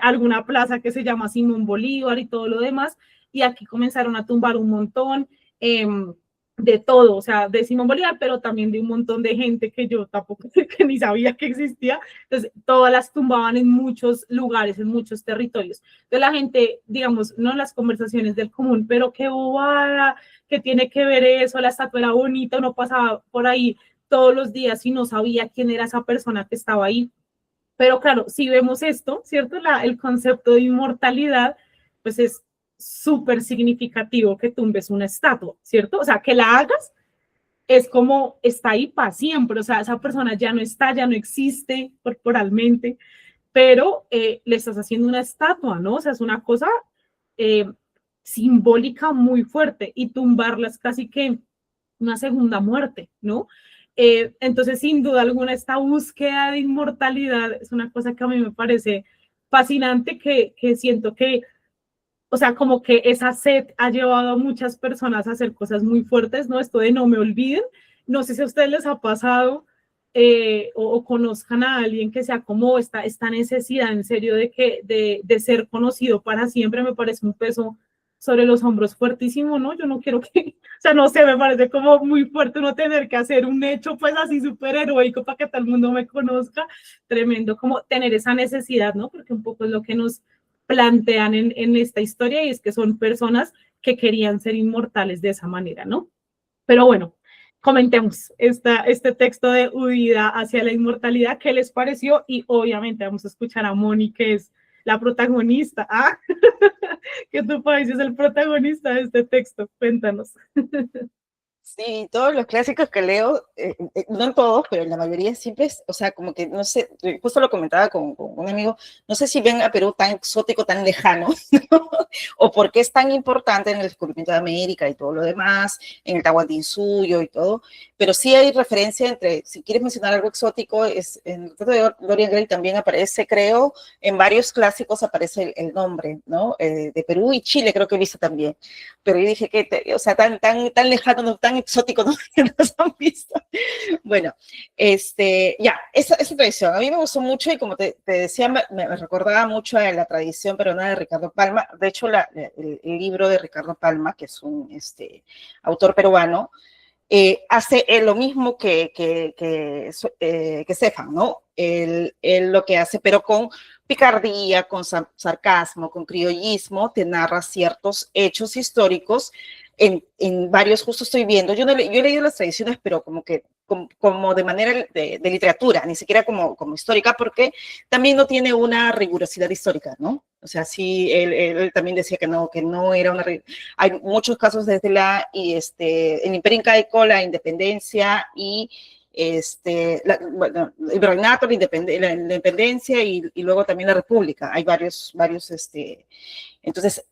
alguna plaza que se llama Simón Bolívar y todo lo demás, y aquí comenzaron a tumbar un montón de todo, o sea, de Simón Bolívar, pero también de un montón de gente que yo tampoco que ni sabía que existía. Entonces, todas las tumbaban en muchos lugares, en muchos territorios. Entonces, la gente, digamos, no en las conversaciones del común, pero qué bobada, que tiene que ver eso, la estatua era bonita, uno pasaba por ahí todos los días y no sabía quién era esa persona que estaba ahí. Pero claro, si vemos esto, ¿cierto? El concepto de inmortalidad, pues es súper significativo que tumbes una estatua, ¿cierto? O sea, que la hagas es como está ahí para siempre, o sea, esa persona ya no está, ya no existe corporalmente, pero le estás haciendo una estatua, ¿no? O sea, es una cosa eh, simbólica muy fuerte y tumbarla es casi que una segunda muerte, ¿no? Entonces, sin duda alguna, esta búsqueda de inmortalidad es una cosa que a mí me parece fascinante, que siento que, o sea, como que esa sed ha llevado a muchas personas a hacer cosas muy fuertes, ¿no? Esto de no me olviden, no sé si a ustedes les ha pasado o conozcan a alguien que sea como esta necesidad en serio de ser conocido para siempre, me parece un peso sobre los hombros fuertísimo, ¿no? Yo no quiero que, o sea, no sé, me parece como muy fuerte uno tener que hacer un hecho pues así súper heroico para que todo el mundo me conozca, tremendo como tener esa necesidad, ¿no? Porque un poco es lo que nos plantean en esta historia y es que son personas que querían ser inmortales de esa manera, ¿no? Pero bueno, comentemos este texto de Huida hacia la inmortalidad, ¿qué les pareció? Y obviamente vamos a escuchar a Moni, que es la protagonista. Ah, que tu país es el protagonista de este texto. Cuéntanos. Sí, todos los clásicos que leo, no en todos, pero en la mayoría siempre es, o sea, como que, no sé, justo lo comentaba con un amigo, no sé si ven a Perú tan exótico, tan lejano, ¿no? O por qué es tan importante en el descubrimiento de América y todo lo demás, en el Tahuantinsuyo y todo, pero sí hay referencia entre, si quieres mencionar algo exótico, es, en el retrato de Dorian Gray también aparece, creo, en varios clásicos aparece el nombre, ¿no? De Perú y Chile creo que he visto también, pero yo dije que, o sea, tan lejano, no, tan exótico, ¿no? Que nos han visto. Bueno, ya, esa tradición, a mí me gustó mucho y como te decía, me recordaba mucho a la tradición peruana de Ricardo Palma. De hecho, el libro de Ricardo Palma, que es un autor peruano, hace lo mismo que Stefan, ¿no? Él lo que hace, pero con picardía, con sarcasmo, con criollismo, te narra ciertos hechos históricos en varios, justo estoy viendo, yo he leído las tradiciones, pero como de manera de literatura, ni siquiera como histórica, porque también no tiene una rigurosidad histórica, ¿no? O sea, sí, él también decía que no era una... Hay muchos casos desde el Imperio Incaico, la independencia y bueno, el virreinato, la independencia y luego también la república. Hay varios entonces,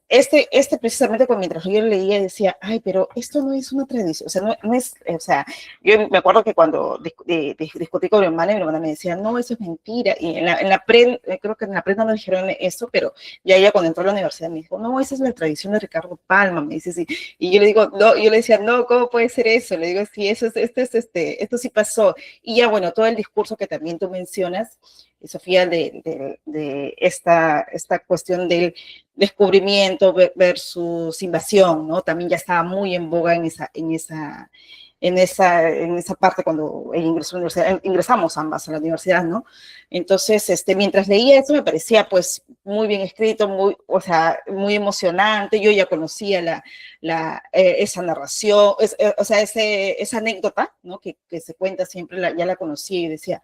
precisamente mientras yo leía decía, ay, pero esto no es una tradición, o sea, no es, o sea, yo me acuerdo que cuando discutí con mi hermana me decía, no, eso es mentira, y creo que en la pre no me dijeron eso, pero ya ella cuando entró a la universidad me dijo, no, esa es la tradición de Ricardo Palma, me dice, sí, y yo le digo, no, yo le decía, no, ¿cómo puede ser eso? Le digo, sí, esto sí pasó, y ya, bueno, todo el discurso que también tú mencionas, Sofía, de esta cuestión del descubrimiento versus invasión, ¿no? También ya estaba muy en boga en esa parte cuando ingresó a la universidad, ingresamos ambas a la universidad, ¿no? Entonces, mientras leía eso me parecía pues muy bien escrito, o sea, muy emocionante. Yo ya conocía esa narración, o sea, esa anécdota, ¿no? Que se cuenta siempre, ya la conocía y decía,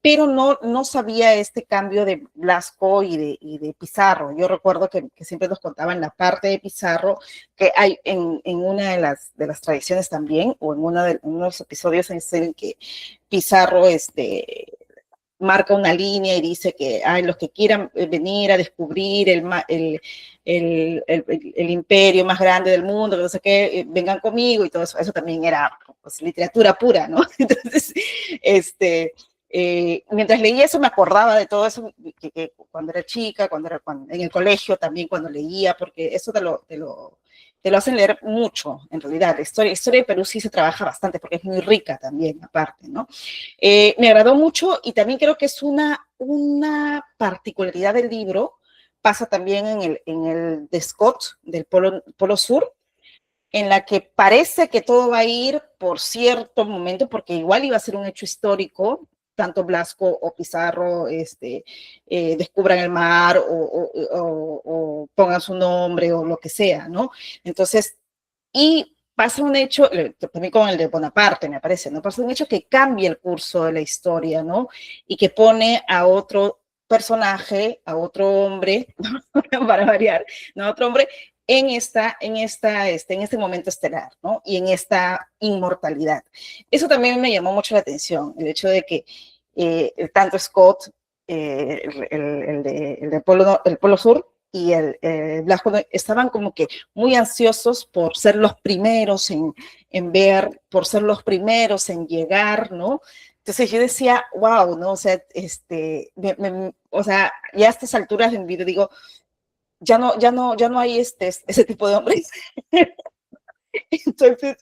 pero no sabía este cambio de Blasco y de Pizarro. Yo recuerdo que siempre nos contaban la parte de Pizarro, que hay en una de las tradiciones también, o en uno de los episodios en el que Pizarro marca una línea y dice que los que quieran venir a descubrir el imperio más grande del mundo, que no sé qué, vengan conmigo y todo eso. Eso también era pues, literatura pura, ¿no? Entonces, mientras leía eso me acordaba de todo eso que cuando era chica, en el colegio también cuando leía, porque eso te lo hacen leer mucho, en realidad. La historia de Perú sí se trabaja bastante porque es muy rica también, aparte, ¿no? Me agradó mucho y también creo que es una particularidad del libro, pasa también en el de Scott, del Polo Sur, en la que parece que todo va a ir por cierto momento, porque igual iba a ser un hecho histórico, tanto Blasco o Pizarro descubran el mar o pongan su nombre o lo que sea, ¿no? Entonces, y pasa un hecho, también con el de Bonaparte, me parece, ¿no? Pasa un hecho que cambia el curso de la historia, ¿no? Y que pone a otro personaje, a otro hombre, para variar, ¿no? A otro hombre en este momento estelar, ¿no? Y en esta inmortalidad. Eso también me llamó mucho la atención, el hecho de que tanto Scott, el de el Polo Sur, y el Blasco estaban como que muy ansiosos por ser los primeros en ver, por ser los primeros en llegar, ¿no? Entonces yo decía, wow, ¿no? O sea, o sea, ya a estas alturas en vida digo, ya no hay ese tipo de hombres. Entonces,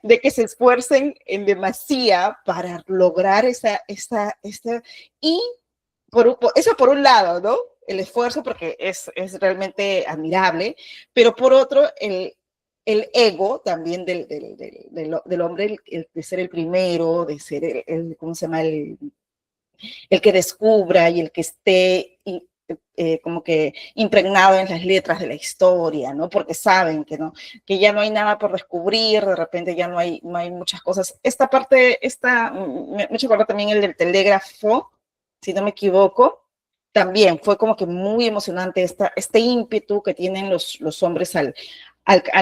de que se esfuercen en demasía para lograr y eso por un lado, ¿no? El esfuerzo, porque es realmente admirable, pero por otro, el ego también del hombre, el de ser el primero, de ser ¿cómo se llama? El que descubra y el que esté como que impregnado en las letras de la historia, ¿no? Porque saben que, ¿no? Que ya no hay nada por descubrir, de repente ya no hay muchas cosas. Esta parte, me hecho acordar también el del telégrafo, si no me equivoco, también fue como que muy emocionante este ímpetu que tienen los hombres al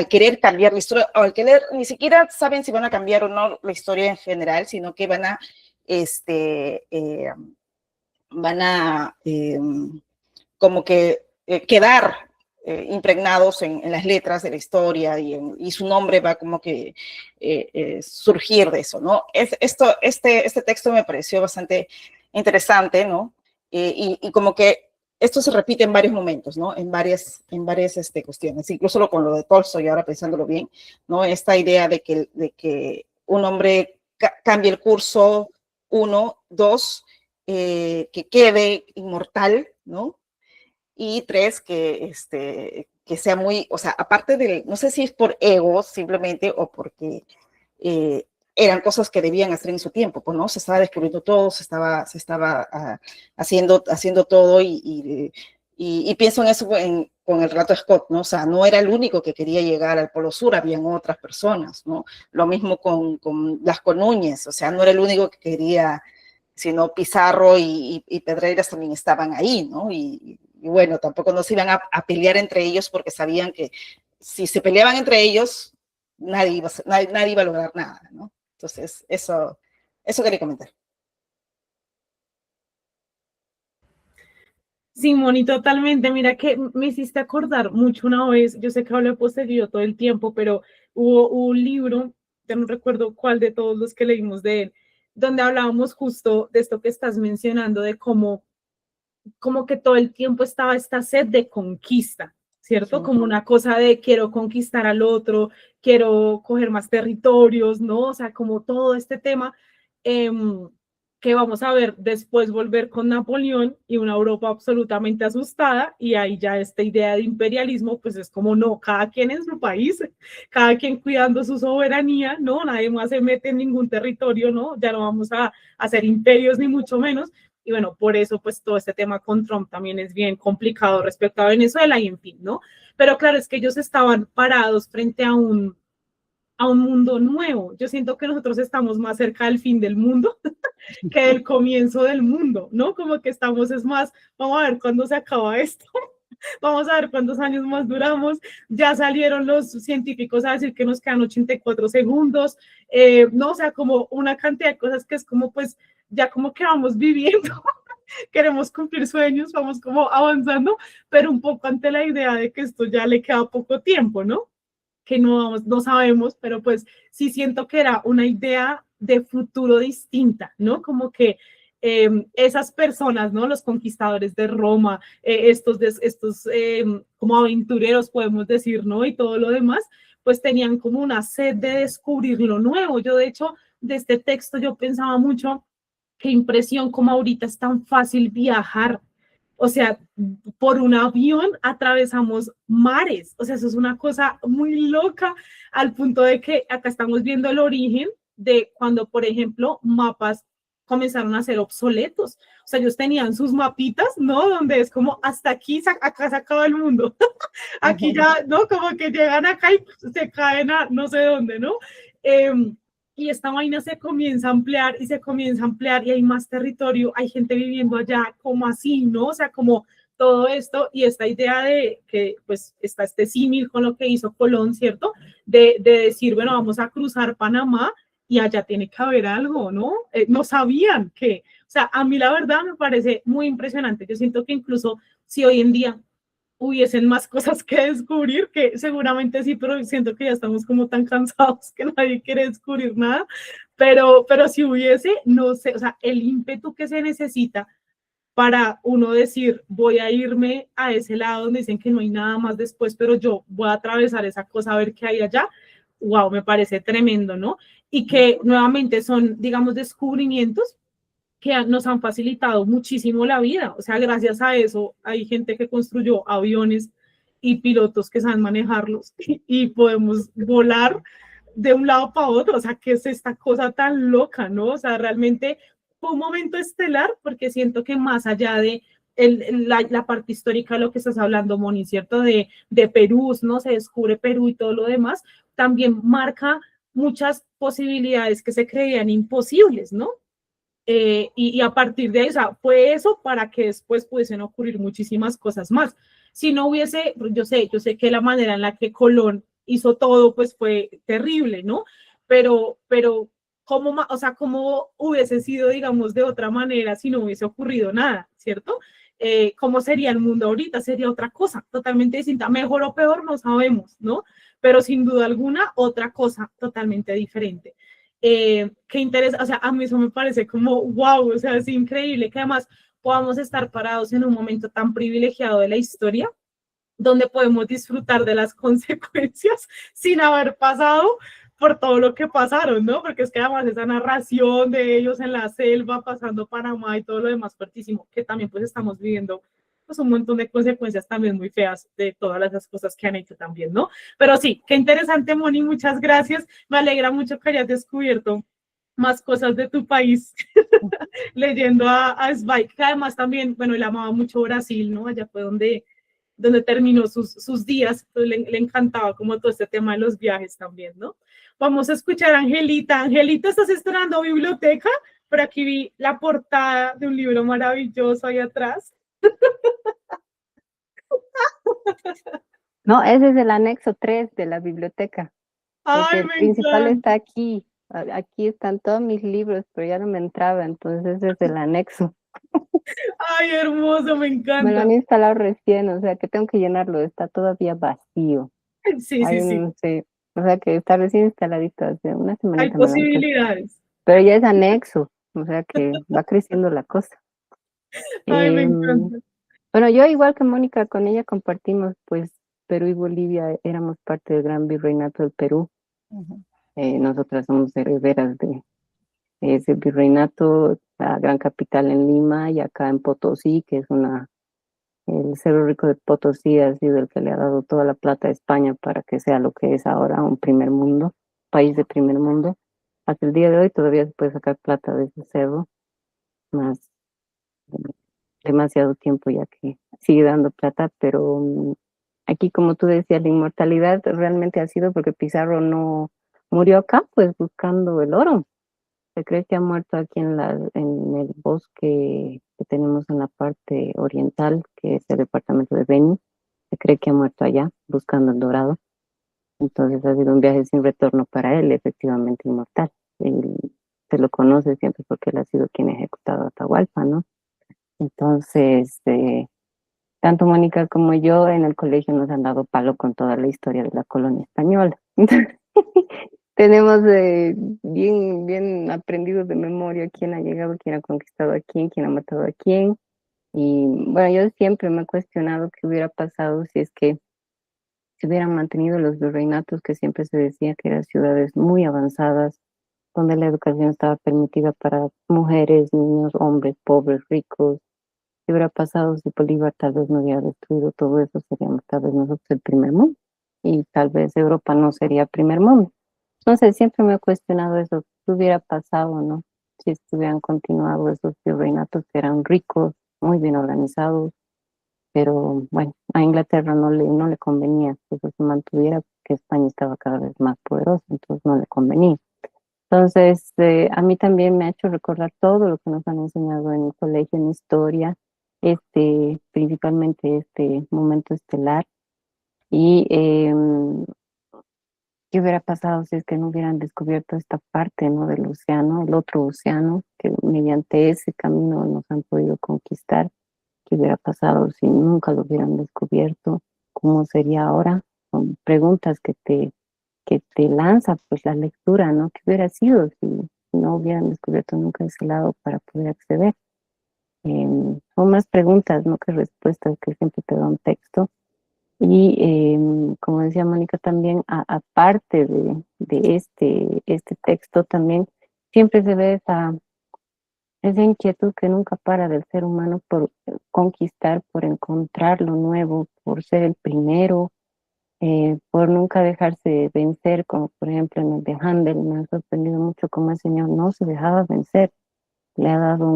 querer cambiar la historia, o al querer, ni siquiera saben si van a cambiar o no la historia en general, sino que van a, como que quedar impregnados en las letras de la historia y su nombre va como que surgir de eso, ¿no? Este texto me pareció bastante interesante, ¿no? Y como que esto se repite en varios momentos, ¿no? En varias cuestiones, incluso con lo de Tolstoy, ahora pensándolo bien, ¿no? Esta idea de que un hombre cambie el curso, 1, 2, que quede inmortal, ¿no? Y 3, que sea muy, o sea, aparte de, no sé si es por ego simplemente o porque eran cosas que debían hacer en su tiempo, pues, ¿no? Se estaba descubriendo todo, se estaba haciendo todo y pienso en eso con el relato de Scott, ¿no? O sea, no era el único que quería llegar al Polo Sur, habían otras personas, ¿no? Lo mismo con Blasco Núñez, o sea, no era el único que quería, sino Pizarro y Pedreiras también estaban ahí, ¿no? Y bueno, tampoco no se iban a pelear entre ellos porque sabían que si se peleaban entre ellos, nadie iba a lograr nada, ¿no? Entonces, eso quería comentar. Simón, y totalmente, mira que me hiciste acordar mucho una vez, yo sé que hablo de Posteguillo todo el tiempo, pero hubo un libro, ya no recuerdo cuál de todos los que leímos de él, donde hablábamos justo de esto que estás mencionando, de cómo como que todo el tiempo estaba esta sed de conquista, ¿cierto? Sí. Como una cosa de quiero conquistar al otro, quiero coger más territorios, ¿no? O sea, como todo este tema que vamos a ver después volver con Napoleón y una Europa absolutamente asustada, y ahí ya esta idea de imperialismo, pues es como no, cada quien en su país, cada quien cuidando su soberanía, ¿no? Nadie más se mete en ningún territorio, ¿no? Ya no vamos a hacer imperios ni mucho menos. Y bueno, por eso pues todo este tema con Trump también es bien complicado respecto a Venezuela y en fin, ¿no? Pero claro, es que ellos estaban parados frente a un mundo nuevo. Yo siento que nosotros estamos más cerca del fin del mundo que del comienzo del mundo, ¿no? Como que estamos, es más, vamos a ver cuándo se acaba esto. Vamos a ver cuántos años más duramos. Ya salieron los científicos a decir que nos quedan 84 segundos. No, o sea, como una cantidad de cosas que es como, pues, ya como que vamos viviendo. Queremos cumplir sueños, vamos como avanzando, pero un poco ante la idea de que esto ya le queda poco tiempo, ¿no? Que no sabemos, pero pues sí siento que era una idea de futuro distinta, ¿no? Como que esas personas, ¿no? Los conquistadores de Roma, estos como aventureros, podemos decir, ¿no? Y todo lo demás, pues tenían como una sed de descubrir lo nuevo. Yo, de hecho, de este texto yo pensaba mucho, qué impresión como ahorita es tan fácil viajar. O sea, por un avión atravesamos mares. O sea, eso es una cosa muy loca al punto de que acá estamos viendo el origen de cuando, por ejemplo, mapas comenzaron a ser obsoletos. O sea, ellos tenían sus mapitas, ¿no? Donde es como hasta aquí, acá se acaba el mundo. Aquí ya, ¿no? Como que llegan acá y se caen a no sé dónde, ¿no? Y esta vaina se comienza a ampliar y se comienza a ampliar y hay más territorio, hay gente viviendo allá, como así, ¿no? O sea, como todo esto y esta idea de que pues está este símil con lo que hizo Colón, ¿cierto? De decir, bueno, vamos a cruzar Panamá y allá tiene que haber algo, ¿no? No sabían que, o sea, a mí la verdad me parece muy impresionante. Yo siento que incluso si hoy en día hubiesen más cosas que descubrir, que seguramente sí, pero siento que ya estamos como tan cansados que nadie quiere descubrir nada, pero si hubiese, no sé, o sea, el ímpetu que se necesita para uno decir, voy a irme a ese lado donde dicen que no hay nada más después, pero yo voy a atravesar esa cosa a ver qué hay allá, wow, me parece tremendo, ¿no? Y que nuevamente son, digamos, descubrimientos que nos han facilitado muchísimo la vida. O sea, gracias a eso hay gente que construyó aviones y pilotos que saben manejarlos y podemos volar de un lado para otro. O sea, ¿qué es esta cosa tan loca, no? O sea, realmente fue un momento estelar porque siento que más allá de la parte histórica de lo que estás hablando, Moni, ¿cierto? De Perú, ¿no? Se descubre Perú y todo lo demás, también marca muchas posibilidades que se creían imposibles, ¿no? Y a partir de ahí, o sea, fue eso para que después pudiesen ocurrir muchísimas cosas más. Si no hubiese, yo sé que la manera en la que Colón hizo todo, pues fue terrible, ¿no? Pero ¿cómo, o sea, cómo hubiese sido, digamos, de otra manera si no hubiese ocurrido nada, ¿cierto? ¿Cómo sería el mundo ahorita? Sería otra cosa, totalmente distinta, mejor o peor, no sabemos, ¿no? Pero sin duda alguna, otra cosa totalmente diferente. Qué interesa, o sea, a mí eso me parece como wow, o sea, es increíble que además podamos estar parados en un momento tan privilegiado de la historia, donde podemos disfrutar de las consecuencias sin haber pasado por todo lo que pasaron, ¿no? Porque es que además esa narración de ellos en la selva, pasando Panamá y todo lo demás fuertísimo, que también pues estamos viviendo pues un montón de consecuencias también muy feas de todas las cosas que han hecho también, ¿no? Pero sí, qué interesante, Moni, muchas gracias. Me alegra mucho que hayas descubierto más cosas de tu país leyendo a Spike, que además también, bueno, él amaba mucho Brasil, ¿no? Allá fue donde terminó sus días, pues le encantaba como todo este tema de los viajes también, ¿no? Vamos a escuchar a Angelita. Angelita, ¿estás estrenando biblioteca? Por aquí vi la portada de un libro maravilloso ahí atrás. No, ese es el anexo 3 de la biblioteca, porque Ay, el me principal encanta. está aquí. Aquí están todos mis libros, pero ya no me entraba, entonces ese es el anexo. Ay, hermoso, me Me lo encanta. han instalado recién, o sea que tengo que llenarlo, está todavía vacío. Sí, sí, sí. Sí, o sea que está recién instaladito, hace una Hay semanita me lo han puesto. posibilidades. Pero ya es anexo, o sea que va creciendo la cosa. Ay, me Em, encanta. bueno, yo igual que Mónica, con ella compartimos, pues Perú y Bolivia éramos parte del Gran Virreinato del Perú. Ujú. Nosotras somos herederas de ese virreinato, la gran capital en Lima y acá en Potosí, que es el Cerro Rico de Potosí ha sido el que le ha dado toda la plata a España para que sea lo que es ahora un primer mundo, país de primer mundo. Hasta el día de hoy todavía se puede sacar plata de ese cerro, más demasiado tiempo ya que sigue dando plata, pero aquí como tú decías, la inmortalidad realmente ha sido porque Pizarro no murió acá, pues buscando el oro. Se cree que ha muerto aquí en el bosque que tenemos en la parte oriental, que es el departamento de Beni. Se cree que ha muerto allá buscando el dorado. Entonces ha sido un viaje sin retorno para él, efectivamente inmortal. Y se lo conoce siempre porque él ha sido quien ha ejecutado a Atahualpa, ¿no? Entonces, tanto Mónica como yo en el colegio nos han dado palo con toda la historia de la colonia española. Tenemos bien aprendido de memoria quién ha llegado, quién ha conquistado a quién ha matado a quién. Y bueno, yo siempre me he cuestionado qué hubiera pasado si es que se hubieran mantenido los virreinatos, que siempre se decía que eran ciudades muy avanzadas, donde la educación estaba permitida para mujeres, niños, hombres, pobres, ricos. ¿Qué hubiera pasado si Bolívar tal vez no hubiera destruido todo eso? Seríamos tal vez nosotros el primer mundo y tal vez Europa no sería primer mundo. Entonces siempre me he cuestionado eso, qué hubiera pasado, ¿no? Si estuvieran continuado esos virreinatos que eran ricos, muy bien organizados, pero bueno, a Inglaterra no le convenía que eso se mantuviera porque España estaba cada vez más poderosa, entonces no le convenía. Entonces, a mí también me ha hecho recordar todo lo que nos han enseñado en el colegio, en historia, principalmente este momento estelar. Y qué hubiera pasado si es que no hubieran descubierto esta parte, ¿no? Del océano, el otro océano, que mediante ese camino nos han podido conquistar. ¿Qué hubiera pasado si nunca lo hubieran descubierto? ¿Cómo sería ahora? Son preguntas que te lanza pues la lectura, ¿no? ¿Qué hubiera sido si no hubieran descubierto nunca ese lado para poder acceder? Son más preguntas, ¿no? Que respuestas que siempre te da un texto. Y como decía Mónica también, aparte de este texto, también siempre se ve esa inquietud que nunca para del ser humano por conquistar, por encontrar lo nuevo, por ser el primero, por nunca dejarse vencer, como por ejemplo en el de Handel. Me ha sorprendido mucho cómo el señor no se dejaba vencer, le ha dado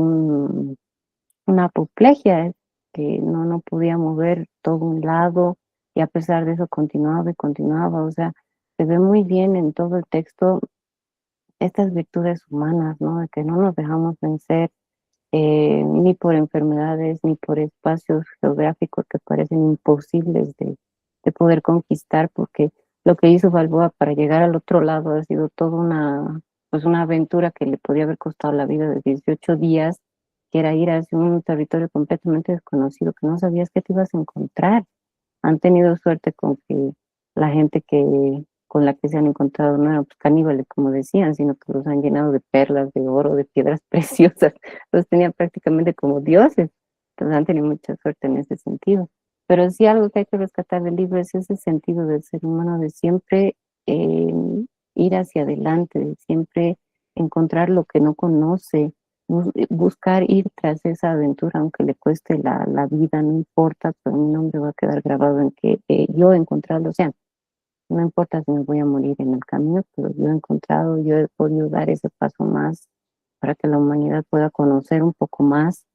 una apoplejia, que no podía mover todo un lado y a pesar de eso continuaba y continuaba. O sea, se ve muy bien en todo el texto estas virtudes humanas, ¿no? De que no nos dejamos vencer ni por enfermedades, ni por espacios geográficos que parecen imposibles de poder conquistar, porque lo que hizo Balboa para llegar al otro lado ha sido toda pues una aventura que le podía haber costado la vida de 18 días, que era ir hacia un territorio completamente desconocido, que no sabías qué te ibas a encontrar. Han tenido suerte con que la gente con la que se han encontrado no eran pues, caníbales, como decían, sino que los han llenado de perlas, de oro, de piedras preciosas. Los tenían prácticamente como dioses. Entonces han tenido mucha suerte en ese sentido. Pero sí algo que hay que rescatar del libro es ese sentido del ser humano de siempre eh, ir hacia adelante, de siempre encontrar lo que no conoce, buscar ir tras esa aventura, aunque le cueste la vida, no importa, pero mi nombre va a quedar grabado en que yo he encontrado el océano. No importa si me voy a morir en el camino, pero yo he podido dar ese paso más para que la humanidad pueda conocer un poco más.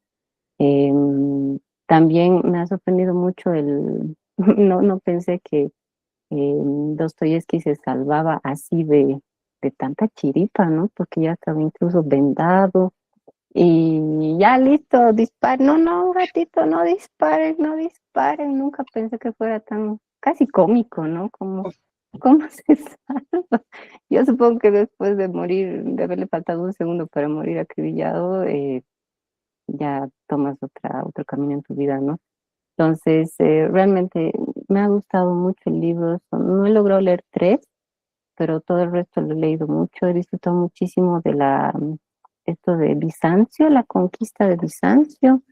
También me ha sorprendido mucho no pensé que Dostoyevsky se salvaba así de tanta chiripa, ¿no? Porque ya estaba incluso vendado y ya listo, dispara. No, gatito, no disparen, no disparen. Nunca pensé que fuera tan casi cómico, ¿no? ¿Cómo se salva? Yo supongo que después de morir, de haberle faltado un segundo para morir acribillado, ya tomas otro camino en tu vida, ¿no? Entonces, realmente me ha gustado mucho el libro. No he logrado leer 3, pero todo el resto lo he leído mucho. He disfrutado muchísimo de esto de Bizancio, la conquista de Bizancio,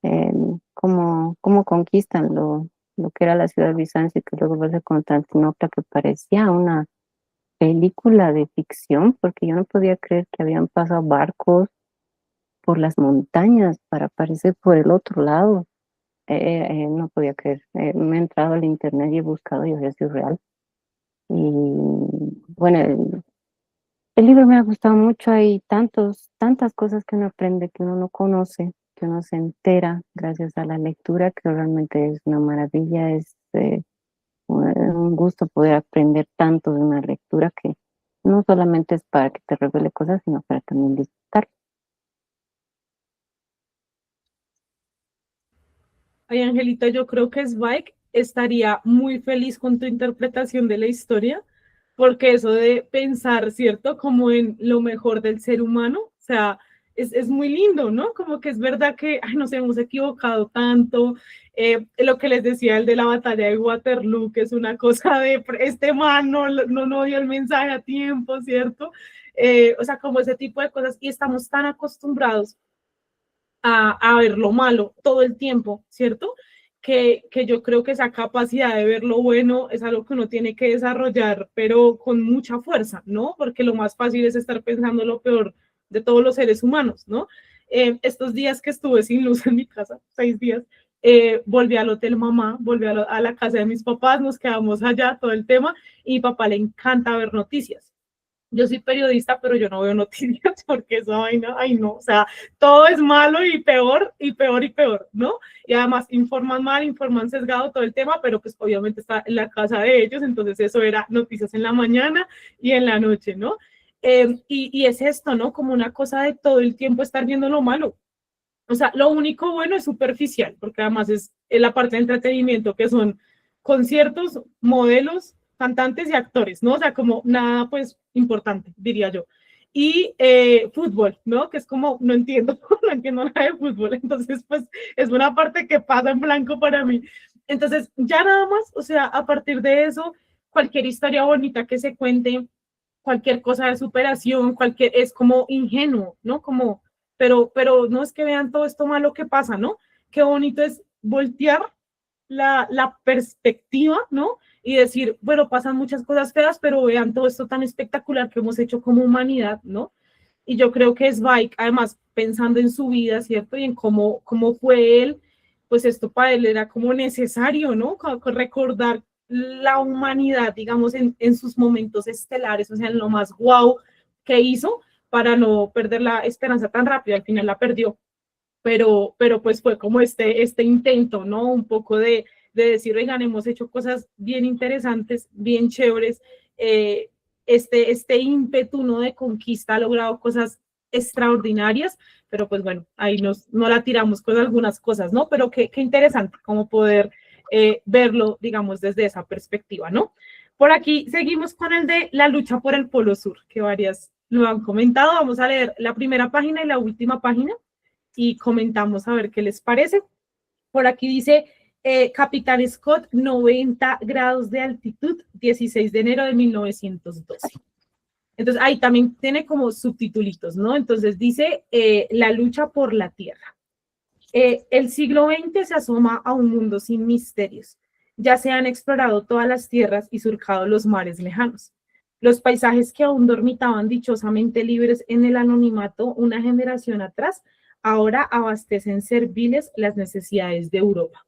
eh, cómo conquistan lo que era la ciudad de Bizancio, que luego va a ser Constantinopla, que parecía una película de ficción, porque yo no podía creer que habían pasado barcos por las montañas para aparecer por el otro lado. No podía creer. Me he entrado al internet y he buscado y había sido real. Y bueno, el libro me ha gustado mucho. Hay tantas cosas que uno aprende, que uno no conoce, que uno se entera gracias a la lectura, que realmente es una maravilla. Es un gusto poder aprender tanto de una lectura que no solamente es para que te revele cosas, sino para también disfrutar. Ay, Angelita, yo creo que Zweig estaría muy feliz con tu interpretación de la historia, porque eso de pensar, ¿cierto? Como en lo mejor del ser humano, o sea, es muy lindo, ¿no? Como que es verdad que ay, nos hemos equivocado tanto. Lo que les decía, el de la batalla de Waterloo, que es una cosa de este man no dio el mensaje a tiempo, ¿cierto? O sea, como ese tipo de cosas, y estamos tan acostumbrados a ver lo malo todo el tiempo, ¿cierto? Que yo creo que esa capacidad de ver lo bueno es algo que uno tiene que desarrollar, pero con mucha fuerza, ¿no? Porque lo más fácil es estar pensando lo peor de todos los seres humanos, ¿no? Estos días que estuve sin luz en mi casa, 6 días, volví al Hotel Mamá, volví a la casa de mis papás, nos quedamos allá, todo el tema, y a mi papá le encanta ver noticias. Yo soy periodista, pero yo no veo noticias porque esa vaina, ay no, o sea, todo es malo y peor y peor y peor, ¿no? Y además informan mal, informan sesgado todo el tema, pero pues obviamente está en la casa de ellos, entonces eso era noticias en la mañana y en la noche, ¿no? Y es esto, ¿no? Como una cosa de todo el tiempo estar viendo lo malo. O sea, lo único bueno es superficial, porque además es la parte de entretenimiento, que son conciertos, modelos, cantantes y actores, ¿no? O sea, como nada, pues, importante, diría yo. Y fútbol, ¿no? Que es como, no entiendo, no entiendo nada de fútbol, entonces, pues, es una parte que pasa en blanco para mí. Entonces, ya nada más, o sea, a partir de eso, cualquier historia bonita que se cuente, cualquier cosa de superación, es como ingenuo, ¿no? Como pero no es que vean todo esto malo que pasa, ¿no? Qué bonito es voltear la perspectiva, ¿no? Y decir, bueno, pasan muchas cosas feas, pero vean todo esto tan espectacular que hemos hecho como humanidad, ¿no? Y yo creo que Zweig, además, pensando en su vida, ¿cierto? Y en cómo fue él, pues esto para él era como necesario, ¿no? Recordar la humanidad, digamos, en sus momentos estelares, o sea, en lo más guau que hizo, para no perder la esperanza tan rápido, al final la perdió. pero pues fue como este intento, ¿no? Un poco de decir, oigan, hemos hecho cosas bien interesantes, bien chéveres, este ímpetu, ¿no? De conquista ha logrado cosas extraordinarias, pero pues bueno, ahí no la tiramos con algunas cosas, ¿no? Pero qué interesante como poder verlo, digamos, desde esa perspectiva, ¿no? Por aquí seguimos con el de la lucha por el Polo Sur, que varias lo han comentado. Vamos a leer la primera página y la última página y comentamos a ver qué les parece. Por aquí dice, Capitán Scott, 90 grados de altitud, 16 de enero de 1912. Entonces, ahí también tiene como subtitulitos, ¿no? Entonces dice, la lucha por la tierra. El siglo XX se asoma a un mundo sin misterios. Ya se han explorado todas las tierras y surcado los mares lejanos. Los paisajes que aún dormitaban dichosamente libres en el anonimato una generación atrás, ahora abastecen serviles las necesidades de Europa.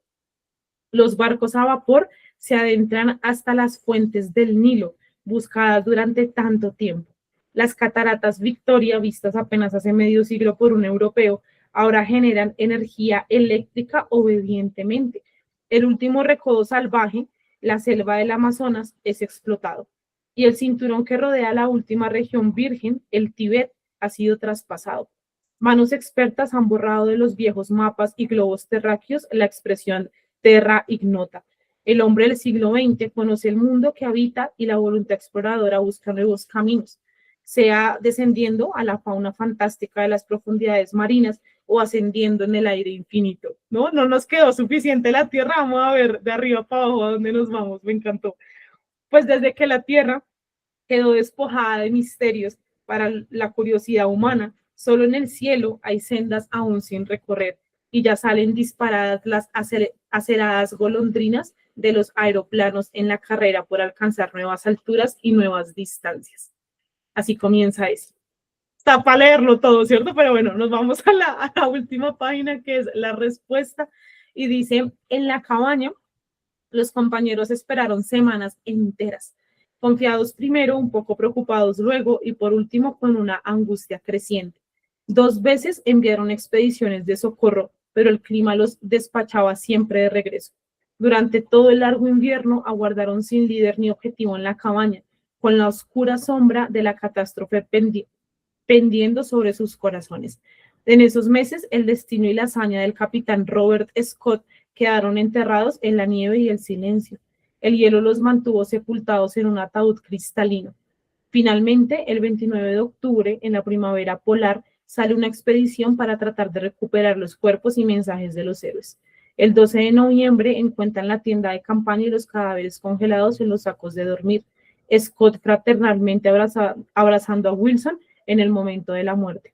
Los barcos a vapor se adentran hasta las fuentes del Nilo, buscadas durante tanto tiempo. Las cataratas Victoria, vistas apenas hace medio siglo por un europeo, ahora generan energía eléctrica obedientemente. El último recodo salvaje, la selva del Amazonas, es explotado. Y el cinturón que rodea la última región virgen, el Tíbet, ha sido traspasado. Manos expertas han borrado de los viejos mapas y globos terráqueos la expresión terra ignota. El hombre del siglo XX conoce el mundo que habita y la voluntad exploradora busca nuevos caminos, sea descendiendo a la fauna fantástica de las profundidades marinas o ascendiendo en el aire infinito. No nos quedó suficiente la Tierra, vamos a ver de arriba para abajo a dónde nos vamos, me encantó. Pues desde que la Tierra quedó despojada de misterios para la curiosidad humana, solo en el cielo hay sendas aún sin recorrer y ya salen disparadas las aceradas golondrinas de los aeroplanos en la carrera por alcanzar nuevas alturas y nuevas distancias. Así comienza eso. Está para leerlo todo, ¿cierto? Pero bueno, nos vamos a la última página, que es la respuesta, y dice, en la cabaña, los compañeros esperaron semanas enteras, confiados primero, un poco preocupados luego, y por último con una angustia creciente. 2 veces enviaron expediciones de socorro, pero el clima los despachaba siempre de regreso. Durante todo el largo invierno aguardaron sin líder ni objetivo en la cabaña, con la oscura sombra de la catástrofe pendiendo sobre sus corazones. En esos meses, el destino y la hazaña del capitán Robert Scott quedaron enterrados en la nieve y el silencio. El hielo los mantuvo sepultados en un ataúd cristalino. Finalmente, el 29 de octubre, en la primavera polar, sale una expedición para tratar de recuperar los cuerpos y mensajes de los héroes. El 12 de noviembre encuentran la tienda de campaña y los cadáveres congelados en los sacos de dormir. Scott fraternalmente abrazando a Wilson en el momento de la muerte,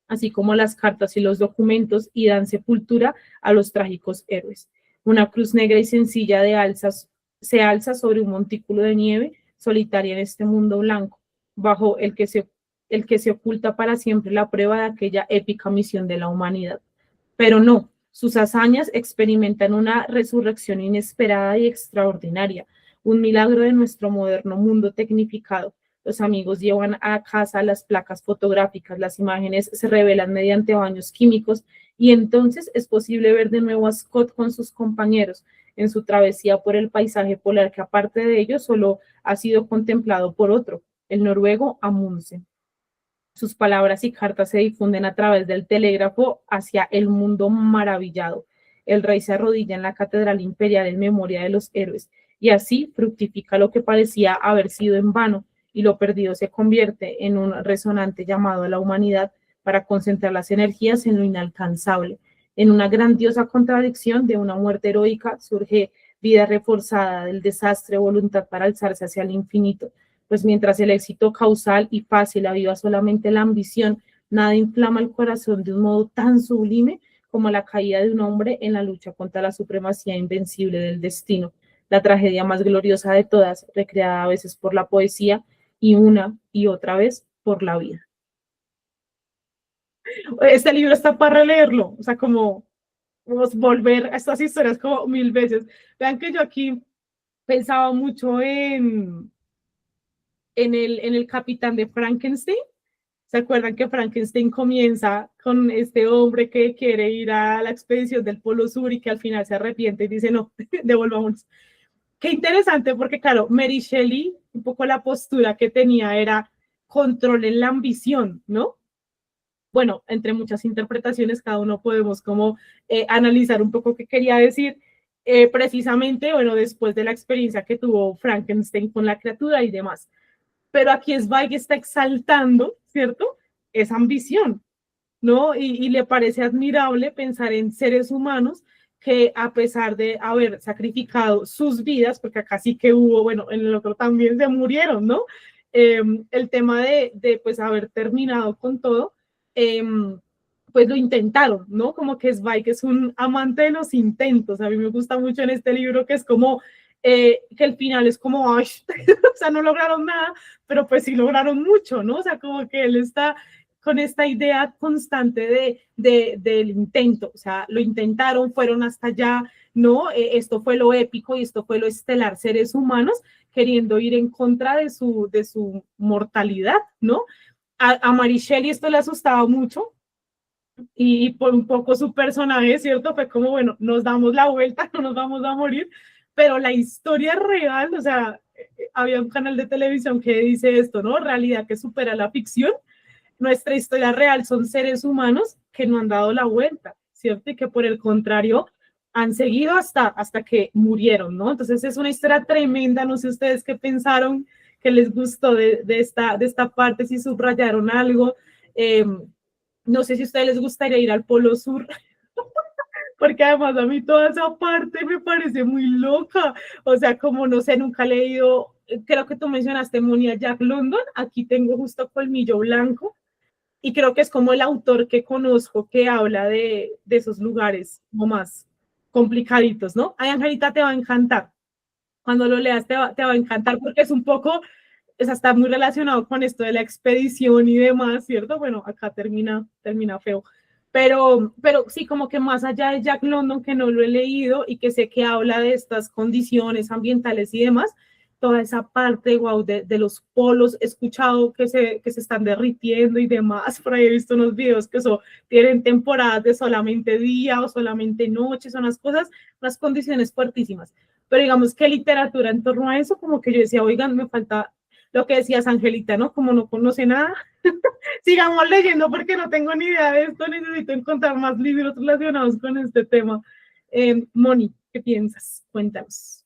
así como las cartas y los documentos, y dan sepultura a los trágicos héroes. Una cruz negra y sencilla se alza sobre un montículo de nieve, solitaria en este mundo blanco, bajo el que se oculta para siempre la prueba de aquella épica misión de la humanidad. Pero no, sus hazañas experimentan una resurrección inesperada y extraordinaria, un milagro de nuestro moderno mundo tecnificado. Los amigos llevan a casa las placas fotográficas, las imágenes se revelan mediante baños químicos y entonces es posible ver de nuevo a Scott con sus compañeros en su travesía por el paisaje polar, que aparte de ello solo ha sido contemplado por otro, el noruego Amundsen. Sus palabras y cartas se difunden a través del telégrafo hacia el mundo maravillado. El rey se arrodilla en la catedral imperial en memoria de los héroes y así fructifica lo que parecía haber sido en vano, y lo perdido se convierte en un resonante llamado a la humanidad para concentrar las energías en lo inalcanzable. En una grandiosa contradicción de una muerte heroica surge vida reforzada del desastre, voluntad para alzarse hacia el infinito, pues mientras el éxito causal y fácil aviva solamente la ambición, nada inflama el corazón de un modo tan sublime como la caída de un hombre en la lucha contra la supremacía invencible del destino, la tragedia más gloriosa de todas, recreada a veces por la poesía y una y otra vez por la vida. Este libro está para releerlo, o sea, como volver a estas historias como 1000 veces. Vean que yo aquí pensaba mucho en el capitán de Frankenstein, ¿Se acuerdan que Frankenstein comienza con este hombre que quiere ir a la expedición del Polo Sur y que al final se arrepiente y dice, no, devolvámonos? Qué interesante porque, claro, Mary Shelley, un poco la postura que tenía era controlen la ambición, ¿no? Bueno, entre muchas interpretaciones, cada uno podemos como analizar un poco qué quería decir precisamente, bueno, después de la experiencia que tuvo Frankenstein con la criatura y demás. Pero aquí Zweig está exaltando, ¿cierto? Esa ambición, ¿no? Y le parece admirable pensar en seres humanos que a pesar de haber sacrificado sus vidas, porque acá sí que hubo, bueno, en el otro también se murieron, ¿no? El tema de pues haber terminado con todo, pues lo intentaron, ¿no? Como que Zweig es un amante de los intentos. A mí me gusta mucho en este libro que es como que el final es como, ay, o sea, no lograron nada, pero pues sí lograron mucho, ¿no? O sea, como que él está con esta idea constante del intento, o sea, lo intentaron, fueron hasta allá, ¿no? Esto fue lo épico y esto fue lo estelar, seres humanos queriendo ir en contra de su mortalidad, ¿no? A Mary Shelley esto le asustaba mucho, y por un poco su personaje, ¿cierto? Fue como, bueno, nos damos la vuelta, no nos vamos a morir, pero la historia real, o sea, había un canal de televisión que dice esto, ¿no? Realidad que supera la ficción. Nuestra historia real son seres humanos que no han dado la vuelta, ¿cierto? Y que por el contrario han seguido hasta que murieron, ¿no? Entonces es una historia tremenda, no sé ustedes qué pensaron, qué les gustó de esta parte, si subrayaron algo. No sé si a ustedes les gustaría ir al Polo Sur, porque además a mí toda esa parte me parece muy loca. O sea, como no sé, nunca he leído, creo que tú mencionaste Moni a Jack London, aquí tengo justo Colmillo Blanco, y creo que es como el autor que conozco que habla de esos lugares como más complicaditos, ¿no? Ay, Angelita, te va a encantar. Cuando lo leas te va a encantar porque es un poco, está muy relacionado con esto de la expedición y demás, ¿cierto? Bueno, acá termina feo. Pero sí, como que más allá de Jack London, que no lo he leído y que sé que habla de estas condiciones ambientales y demás, toda esa parte, wow, de los polos, he escuchado que se están derritiendo y demás, por ahí he visto unos videos que tienen temporadas de solamente día o solamente noche, son unas condiciones fuertísimas. Pero digamos que literatura en torno a eso, como que yo decía, oigan, me falta lo que decías, Angelita, ¿no? Como no conoce nada, sigamos leyendo porque no tengo ni idea de esto, necesito encontrar más libros relacionados con este tema. Moni, ¿qué piensas? Cuéntanos.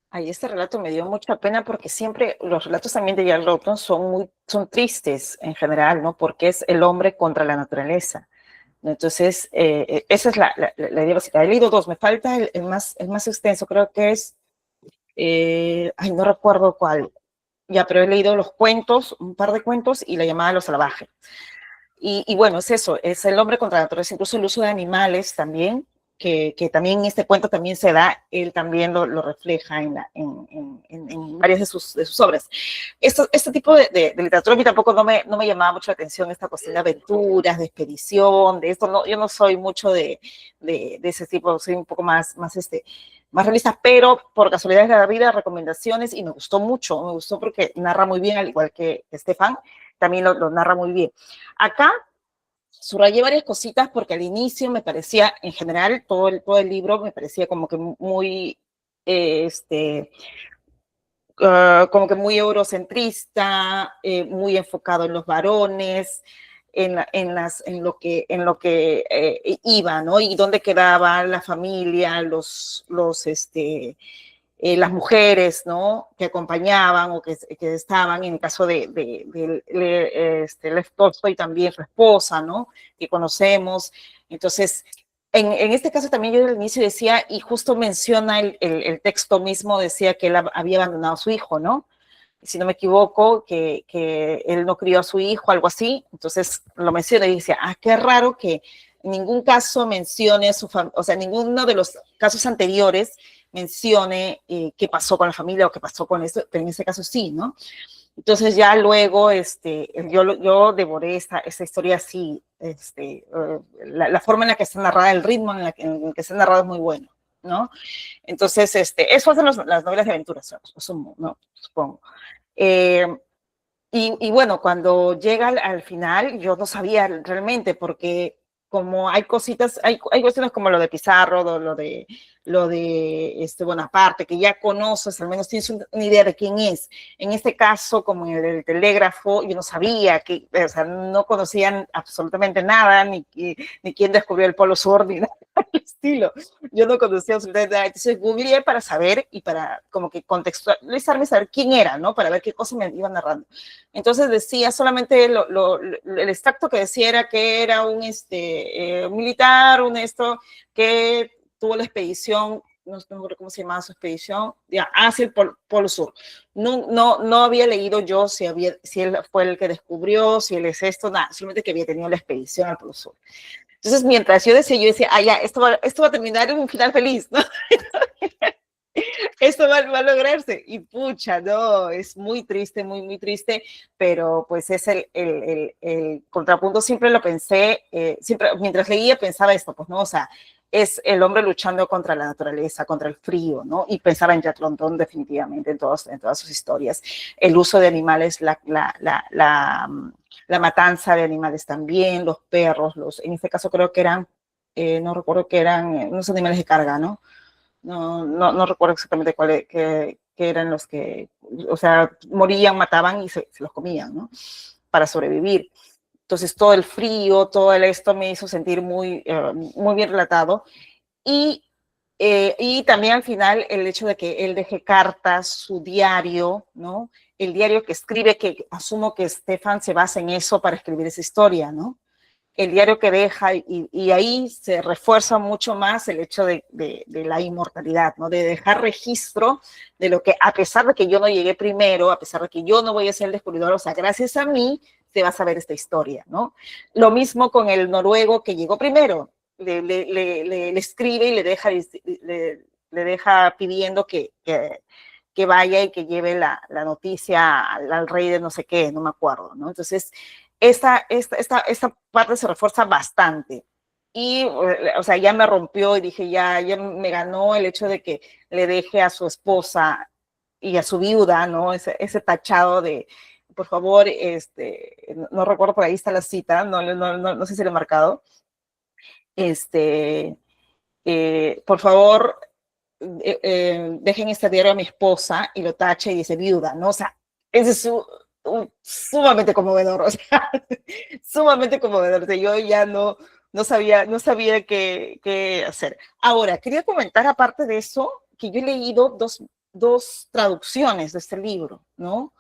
Ay, este relato me dio mucha pena porque siempre los relatos también de Jack London son tristes en general, ¿no? Porque es el hombre contra la naturaleza. Entonces, esa es la idea básica. He leído dos, me falta el más extenso, creo que es, ay, no recuerdo cuál, ya, pero he leído los cuentos, un par de cuentos y La llamada de los salvajes. Y bueno, es eso, es el hombre contra la naturaleza, incluso el uso de animales también, que también en este cuento también se da, él también lo refleja en varias de sus obras. Este tipo de literatura a mí tampoco no me llamaba mucho la atención, esta cuestión de aventuras, de expedición, de esto, no, yo no soy mucho de ese tipo, soy un poco más realista, pero por casualidades de la vida, recomendaciones, y me gustó porque narra muy bien, al igual que Estefan, también lo narra muy bien. Acá subrayé varias cositas porque al inicio me parecía, en general, todo el libro me parecía como que muy, como que muy eurocentrista, muy enfocado en los varones, en lo que iba, ¿no? Y dónde quedaba la familia, las mujeres, ¿no? Que acompañaban o que estaban, en el caso de Lev Tolstoy, también su esposa, ¿no? Que conocemos. Entonces, en este caso también yo al inicio decía, y justo menciona el texto mismo, decía que él había abandonado a su hijo, ¿no? Si no me equivoco, que él no crió a su hijo, algo así. Entonces lo menciona y decía, qué raro que en ningún caso mencione o sea, ninguno de los casos anteriores mencione qué pasó con la familia o qué pasó con esto, pero en este caso sí, ¿no? Entonces ya luego yo devoré esta historia así, la forma en la que está narrada, el ritmo en el que está narrado es muy bueno, ¿no? Entonces, eso hacen las novelas de aventuras, ¿no? Supongo. Y bueno, cuando llega al final, yo no sabía realmente, porque como hay cositas, hay cuestiones como lo de Pizarro, lo de Bonaparte, que ya conoces, al menos tienes una idea de quién es. En este caso, como en el telégrafo, yo no sabía, o sea, no conocían absolutamente nada, ni quién descubrió el Polo Sur, ni nada del estilo. Yo no conocía absolutamente nada. Entonces googleé para saber y para como que contextualizarme, saber quién era, ¿no? Para ver qué cosas me iban narrando. Entonces decía solamente el extracto que decía era que era un militar, que tuvo la expedición, no me acuerdo cómo se llamaba su expedición, hacia el Polo Sur. No había leído yo si él fue el que descubrió, si él es esto, nada, solamente que había tenido la expedición al Polo Sur. Entonces, mientras yo decía, ya, esto va a terminar en un final feliz, ¿no? Esto va a lograrse. Y pucha, no, es muy triste, muy, muy triste, pero pues es el contrapunto. Siempre lo pensé, siempre mientras leía pensaba esto, pues no, o sea, es el hombre luchando contra la naturaleza, contra el frío, ¿no? Y pensaba en Jack London definitivamente en todas sus historias. El uso de animales, la matanza de animales también, los perros, en este caso creo que eran, no recuerdo que eran unos animales de carga, ¿no? No recuerdo exactamente qué eran los que, o sea, morían, mataban y se los comían, ¿no? Para sobrevivir. Entonces, todo el frío, todo esto me hizo sentir muy bien relatado. Y también al final el hecho de que él deje cartas, su diario, ¿no? El diario que escribe, que asumo que Stefan se basa en eso para escribir esa historia, ¿no? El diario que deja, y ahí se refuerza mucho más el hecho de la inmortalidad, ¿no? De dejar registro de lo que, a pesar de que yo no llegué primero, a pesar de que yo no voy a ser el descubridor, o sea, gracias a mí se va a saber esta historia, ¿no? Lo mismo con el noruego que llegó primero, le escribe y le deja pidiendo que vaya y que lleve la noticia al rey de no sé qué, no me acuerdo, ¿no? Entonces, esta parte se refuerza bastante. Y, o sea, ya me rompió y dije, ya me ganó el hecho de que le deje a su esposa y a su viuda, ¿no? Ese tachado de, por favor, no recuerdo, por ahí está la cita, no sé si lo he marcado, por favor, dejen este diario a mi esposa, y lo tache y dice viuda, ¿no? O sea, ese es sumamente conmovedor, o sea, sumamente conmovedor. O sea, yo ya no sabía qué hacer. Ahora, quería comentar, aparte de eso, que yo he leído dos traducciones de este libro, ¿no?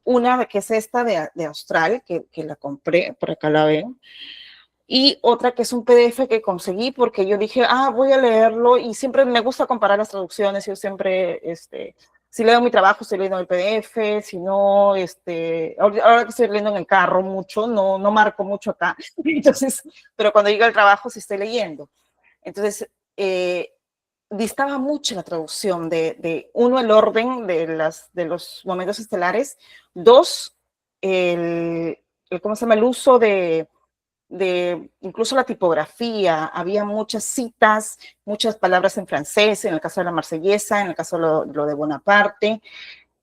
Una que es esta de Austral, que la compré, por acá la ven, y otra que es un PDF que conseguí porque yo dije, voy a leerlo, y siempre me gusta comparar las traducciones. Yo siempre, si leo mi trabajo, estoy leyendo el PDF, si no, ahora que estoy leyendo en el carro mucho, no marco mucho acá, entonces, pero cuando llega al trabajo sí estoy leyendo. Entonces, distaba mucho la traducción uno, el orden de los momentos estelares; dos, ¿cómo se llama? El uso de incluso la tipografía. Había muchas citas, muchas palabras en francés, en el caso de la Marsellesa, en el caso de lo de Bonaparte,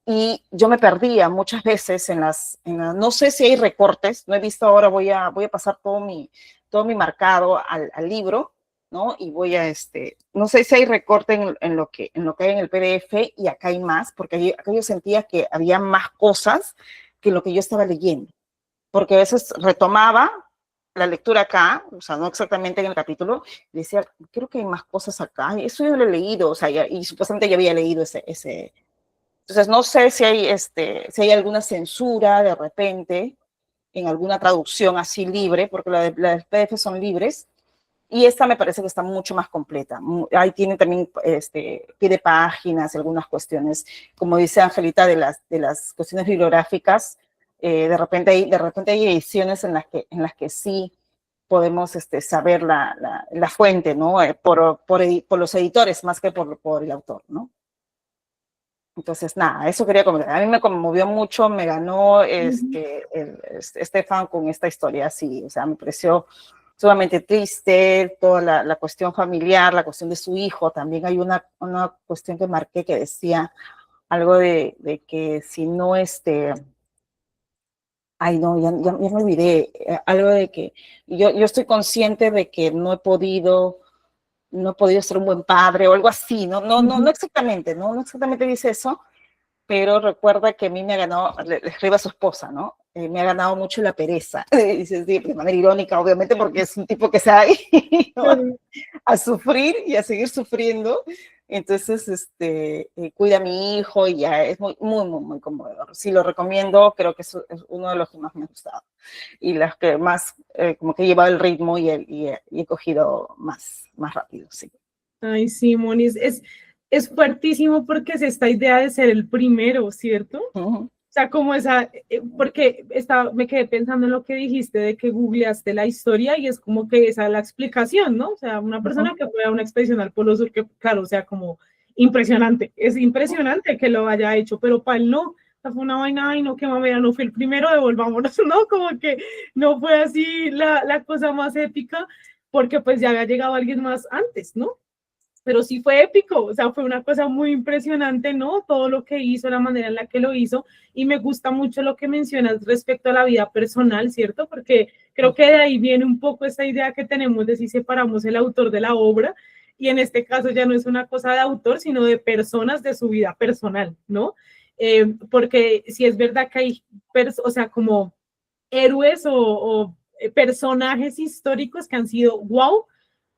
y yo me perdía muchas veces no sé si hay recortes, no he visto ahora. Voy a pasar todo mi marcado al libro, ¿no? Y no sé si hay recorte en lo que hay en el PDF, y acá hay más, porque acá yo sentía que había más cosas que lo que yo estaba leyendo, porque a veces retomaba la lectura acá, o sea, no exactamente en el capítulo, decía, creo que hay más cosas acá, y eso yo lo he leído, o sea, y supuestamente ya había leído ese. Entonces, no sé si hay alguna censura de repente en alguna traducción así libre, porque las PDF son libres, y esta me parece que está mucho más completa. Ahí tiene también pie de páginas, algunas cuestiones, como dice Angelita, de las cuestiones bibliográficas. De repente hay ediciones en las que sí podemos saber la fuente, ¿no? Por los editores más que por el autor, ¿no? Entonces, nada, eso quería comentar. A mí me conmovió mucho, me ganó Stefan con esta historia así. O sea, me pareció sumamente triste, toda la cuestión familiar, la cuestión de su hijo. También hay una cuestión que marqué que decía algo de que si no, Ay, no, ya me olvidé. Algo de que yo estoy consciente de que no he podido ser un buen padre o algo así, no exactamente, no exactamente dice eso, pero recuerda que a mí me ha ganado, le escribe a su esposa, ¿no? Me ha ganado mucho la pereza. Dice, sí, de manera irónica, obviamente, porque es un tipo que se ha ido a sufrir y a seguir sufriendo. Entonces, cuida a mi hijo y ya es muy, muy, muy, muy conmovedor. Sí, lo recomiendo, creo que es uno de los que más me ha gustado. Y las que más, como que he llevado el ritmo y he cogido más rápido, sí. Ay, sí, Moni, es fuertísimo porque es esta idea de ser el primero, ¿cierto? Uh-huh. O sea, como esa, porque me quedé pensando en lo que dijiste de que googleaste la historia y es como que esa es la explicación, ¿no? O sea, una persona que fue a una expedición al Polo Sur, que claro, o sea, como impresionante, es impresionante que lo haya hecho, pero para él no, o sea, fue una vaina, ay no, qué mamera, no fue el primero, devolvámonos, ¿no? Como que no fue así la cosa más épica, porque pues ya había llegado alguien más antes, ¿no? Pero sí fue épico, o sea, fue una cosa muy impresionante, ¿no? Todo lo que hizo, la manera en la que lo hizo, y me gusta mucho lo que mencionas respecto a la vida personal, ¿cierto? Porque creo que de ahí viene un poco esa idea que tenemos de si separamos el autor de la obra, y en este caso ya no es una cosa de autor, sino de personas de su vida personal, ¿no? Porque si es verdad que hay, o sea, como héroes o personajes históricos que han sido wow,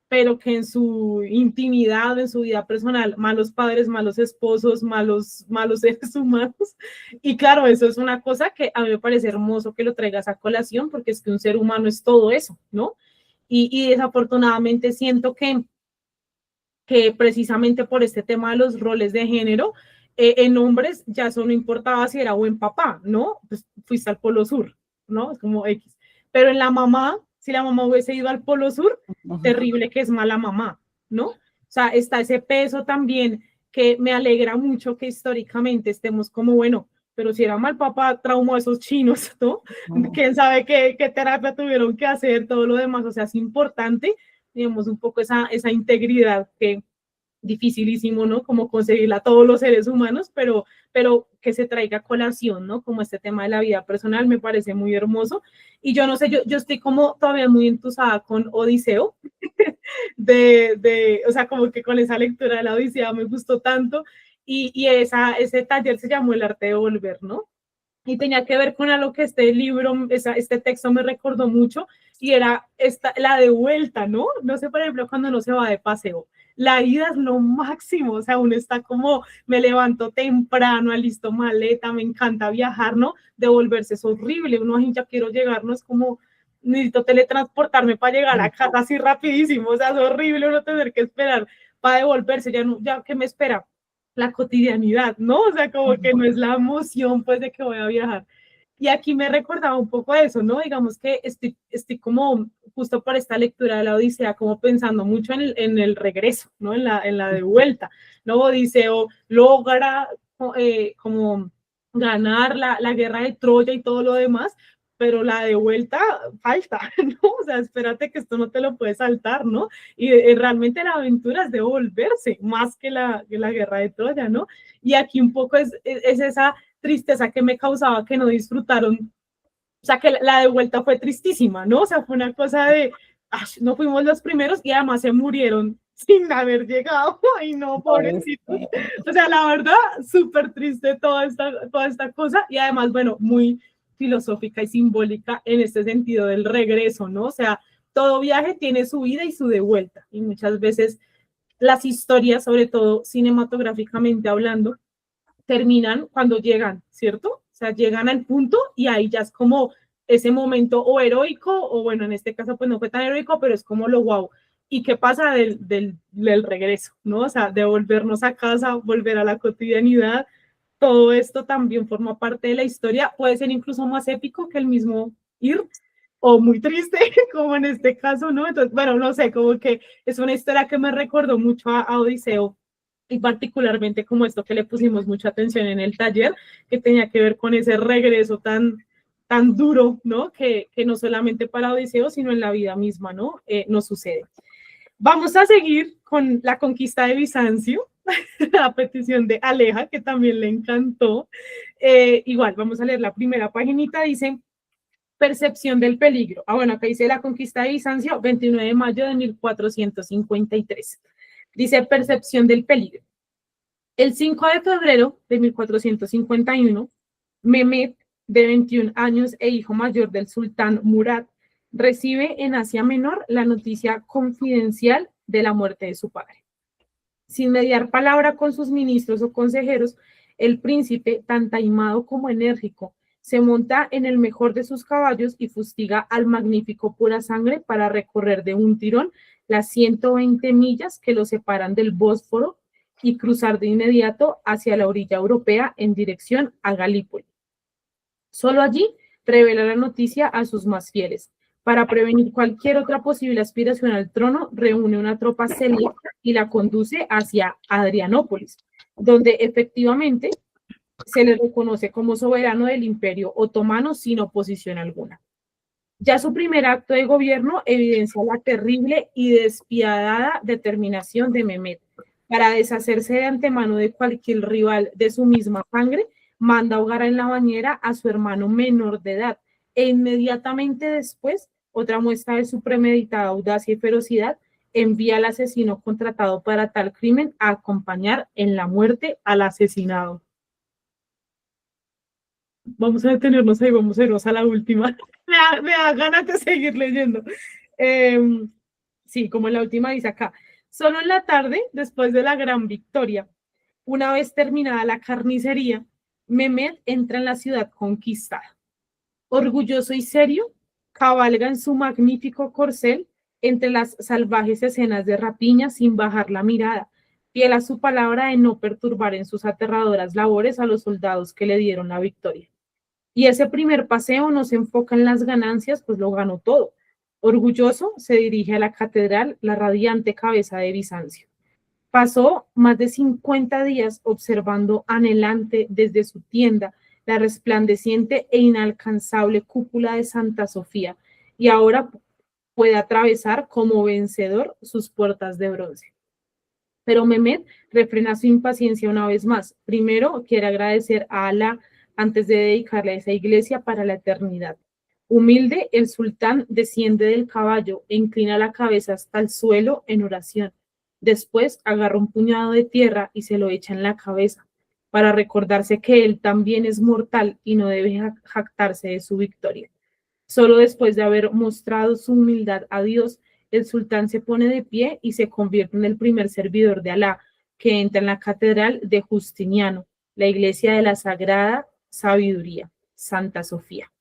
pero que en su intimidad, en su vida personal, malos padres, malos esposos, malos seres humanos. Y claro, eso es una cosa que a mí me parece hermoso que lo traigas a colación, porque es que un ser humano es todo eso, ¿no? Y desafortunadamente siento que precisamente por este tema de los roles de género, en hombres ya eso no importaba si era buen papá, ¿no? Pues fuiste al Polo Sur, ¿no? Es como X. Pero en la mamá, si la mamá hubiese ido al Polo Sur, terrible que es mala mamá, ¿no? O sea, está ese peso también que me alegra mucho que históricamente estemos como, bueno, pero si era mal papá, traumó a esos chinos, ¿no? ¿Quién sabe qué terapia tuvieron que hacer, todo lo demás? O sea, es importante, digamos, un poco esa integridad que dificilísimo, ¿no? Como conseguirla a todos los seres humanos, pero que se traiga a colación, ¿no? Como este tema de la vida personal me parece muy hermoso. Y yo no sé, yo estoy como todavía muy entusada con Odiseo, o sea, como que con esa lectura de la Odisea me gustó tanto. Y ese taller se llamó El arte de volver, ¿no? Y tenía que ver con algo que este libro, este texto me recordó mucho, y era la de vuelta, ¿no? No sé, por ejemplo, cuando uno se va de paseo, la ida es lo máximo, o sea, uno está como, me levanto temprano, alisto maleta, me encanta viajar, ¿no? Devolverse es horrible, uno, ya quiero llegar, no es como, necesito teletransportarme para llegar a casa así rapidísimo, o sea, es horrible uno tener que esperar para devolverse, ya ¿qué me espera? La cotidianidad, ¿no? O sea, como que no es la emoción, pues, de que voy a viajar. Y aquí me recordaba un poco de eso, ¿no? Digamos que estoy como, justo por esta lectura de la Odisea, como pensando mucho en el regreso, ¿no? En la de vuelta, ¿no? Odiseo logra como ganar la guerra de Troya y todo lo demás, pero la de vuelta falta, ¿no? O sea, espérate que esto no te lo puedes saltar, ¿no? Y realmente la aventura es de volverse, más que la guerra de Troya, ¿no? Y aquí un poco es esa tristeza que me causaba que no disfrutaron, o sea, que la de vuelta fue tristísima, ¿no? O sea, fue una cosa de, no fuimos los primeros y además se murieron sin haber llegado, ay no, pobrecitos. O sea, la verdad, súper triste toda esta cosa, y además, bueno, muy filosófica y simbólica en este sentido del regreso, ¿no? O sea, todo viaje tiene su ida y su de vuelta, y muchas veces las historias, sobre todo cinematográficamente hablando, terminan cuando llegan, ¿cierto? O sea, llegan al punto y ahí ya es como ese momento o heroico, o bueno, en este caso pues no fue tan heroico, pero es como lo wow. ¿Y qué pasa del regreso, no? O sea, de volvernos a casa, volver a la cotidianidad, todo esto también forma parte de la historia, puede ser incluso más épico que el mismo ir, o muy triste, como en este caso, ¿no? Entonces, bueno, no sé, como que es una historia que me recordó mucho a Odiseo, y particularmente como esto que le pusimos mucha atención en el taller, que tenía que ver con ese regreso tan duro, ¿no? Que no solamente para Odiseo, sino en la vida misma, ¿no? Nos sucede. Vamos a seguir con la conquista de Bizancio, a petición de Aleja, que también le encantó. Igual, vamos a leer la primera paginita, dice: Percepción del peligro. Bueno, acá dice la conquista de Bizancio, 29 de mayo de 1453. Dice percepción del peligro. El 5 de febrero de 1451, Mehmed, de 21 años e hijo mayor del sultán Murad, recibe en Asia Menor la noticia confidencial de la muerte de su padre. Sin mediar palabra con sus ministros o consejeros, el príncipe, tan taimado como enérgico, se monta en el mejor de sus caballos y fustiga al magnífico Pura Sangre para recorrer de un tirón las 120 millas que lo separan del Bósforo y cruzar de inmediato hacia la orilla europea en dirección a Galípoli. Solo allí revela la noticia a sus más fieles. Para prevenir cualquier otra posible aspiración al trono, reúne una tropa selecta y la conduce hacia Adrianópolis, donde efectivamente se le reconoce como soberano del Imperio Otomano sin oposición alguna. Ya su primer acto de gobierno evidencia la terrible y despiadada determinación de Mehmed. Para deshacerse de antemano de cualquier rival de su misma sangre, manda ahogar en la bañera a su hermano menor de edad e inmediatamente después, otra muestra de su premeditada audacia y ferocidad, envía al asesino contratado para tal crimen a acompañar en la muerte al asesinado. Vamos a detenernos ahí, vamos a irnos a la última. Me da ganas de seguir leyendo. Sí, como en la última dice acá. Solo en la tarde, después de la gran victoria, una vez terminada la carnicería, Mehmed entra en la ciudad conquistada. Orgulloso y serio, cabalga en su magnífico corcel entre las salvajes escenas de rapiña sin bajar la mirada, fiel a su palabra de no perturbar en sus aterradoras labores a los soldados que le dieron la victoria. Y ese primer paseo no se enfoca en las ganancias, pues lo ganó todo. Orgulloso, se dirige a la catedral, la radiante cabeza de Bizancio. Pasó más de 50 días observando anhelante desde su tienda la resplandeciente e inalcanzable cúpula de Santa Sofía, y ahora puede atravesar como vencedor sus puertas de bronce. Pero Mehmed refrena su impaciencia una vez más. Primero quiere agradecer a Alá antes de dedicarle a esa iglesia para la eternidad. Humilde, el sultán desciende del caballo e inclina la cabeza hasta el suelo en oración. Después agarra un puñado de tierra y se lo echa en la cabeza, para recordarse que él también es mortal y no debe jactarse de su victoria. Solo después de haber mostrado su humildad a Dios, el sultán se pone de pie y se convierte en el primer servidor de Alá, que entra en la catedral de Justiniano, la iglesia de la Sagrada Sabiduría, Santa Sofía.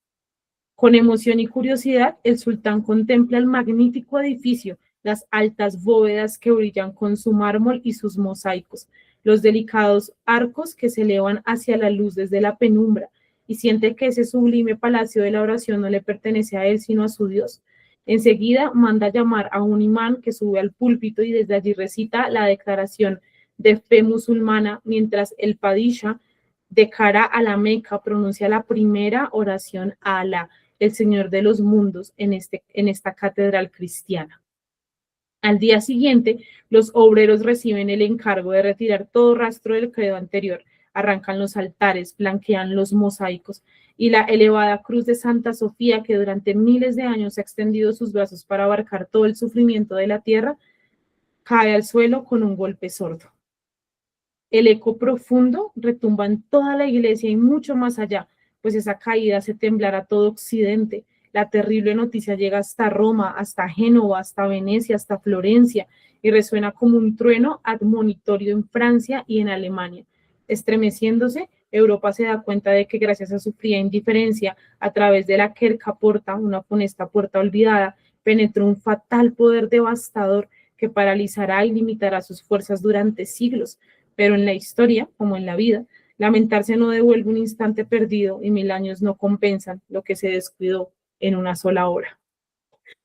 Con emoción y curiosidad, el sultán contempla el magnífico edificio, las altas bóvedas que brillan con su mármol y sus mosaicos, los delicados arcos que se elevan hacia la luz desde la penumbra, y siente que ese sublime palacio de la oración no le pertenece a él, sino a su Dios. Enseguida manda llamar a un imán que sube al púlpito y desde allí recita la declaración de fe musulmana, mientras el padishah, de cara a la Meca, pronuncia la primera oración a Alá, el Señor de los mundos, en esta catedral cristiana. Al día siguiente, los obreros reciben el encargo de retirar todo rastro del credo anterior, arrancan los altares, blanquean los mosaicos y la elevada cruz de Santa Sofía, que durante miles de años ha extendido sus brazos para abarcar todo el sufrimiento de la tierra, cae al suelo con un golpe sordo. El eco profundo retumba en toda la iglesia y mucho más allá, pues esa caída hace temblar a todo Occidente. La terrible noticia llega hasta Roma, hasta Génova, hasta Venecia, hasta Florencia, y resuena como un trueno admonitorio en Francia y en Alemania. Estremeciéndose, Europa se da cuenta de que gracias a su fría indiferencia, a través de la Querca Porta, una funesta puerta olvidada, penetró un fatal poder devastador que paralizará y limitará sus fuerzas durante siglos. Pero en la historia, como en la vida, lamentarse no devuelve un instante perdido y 1000 años no compensan lo que se descuidó en una sola hora.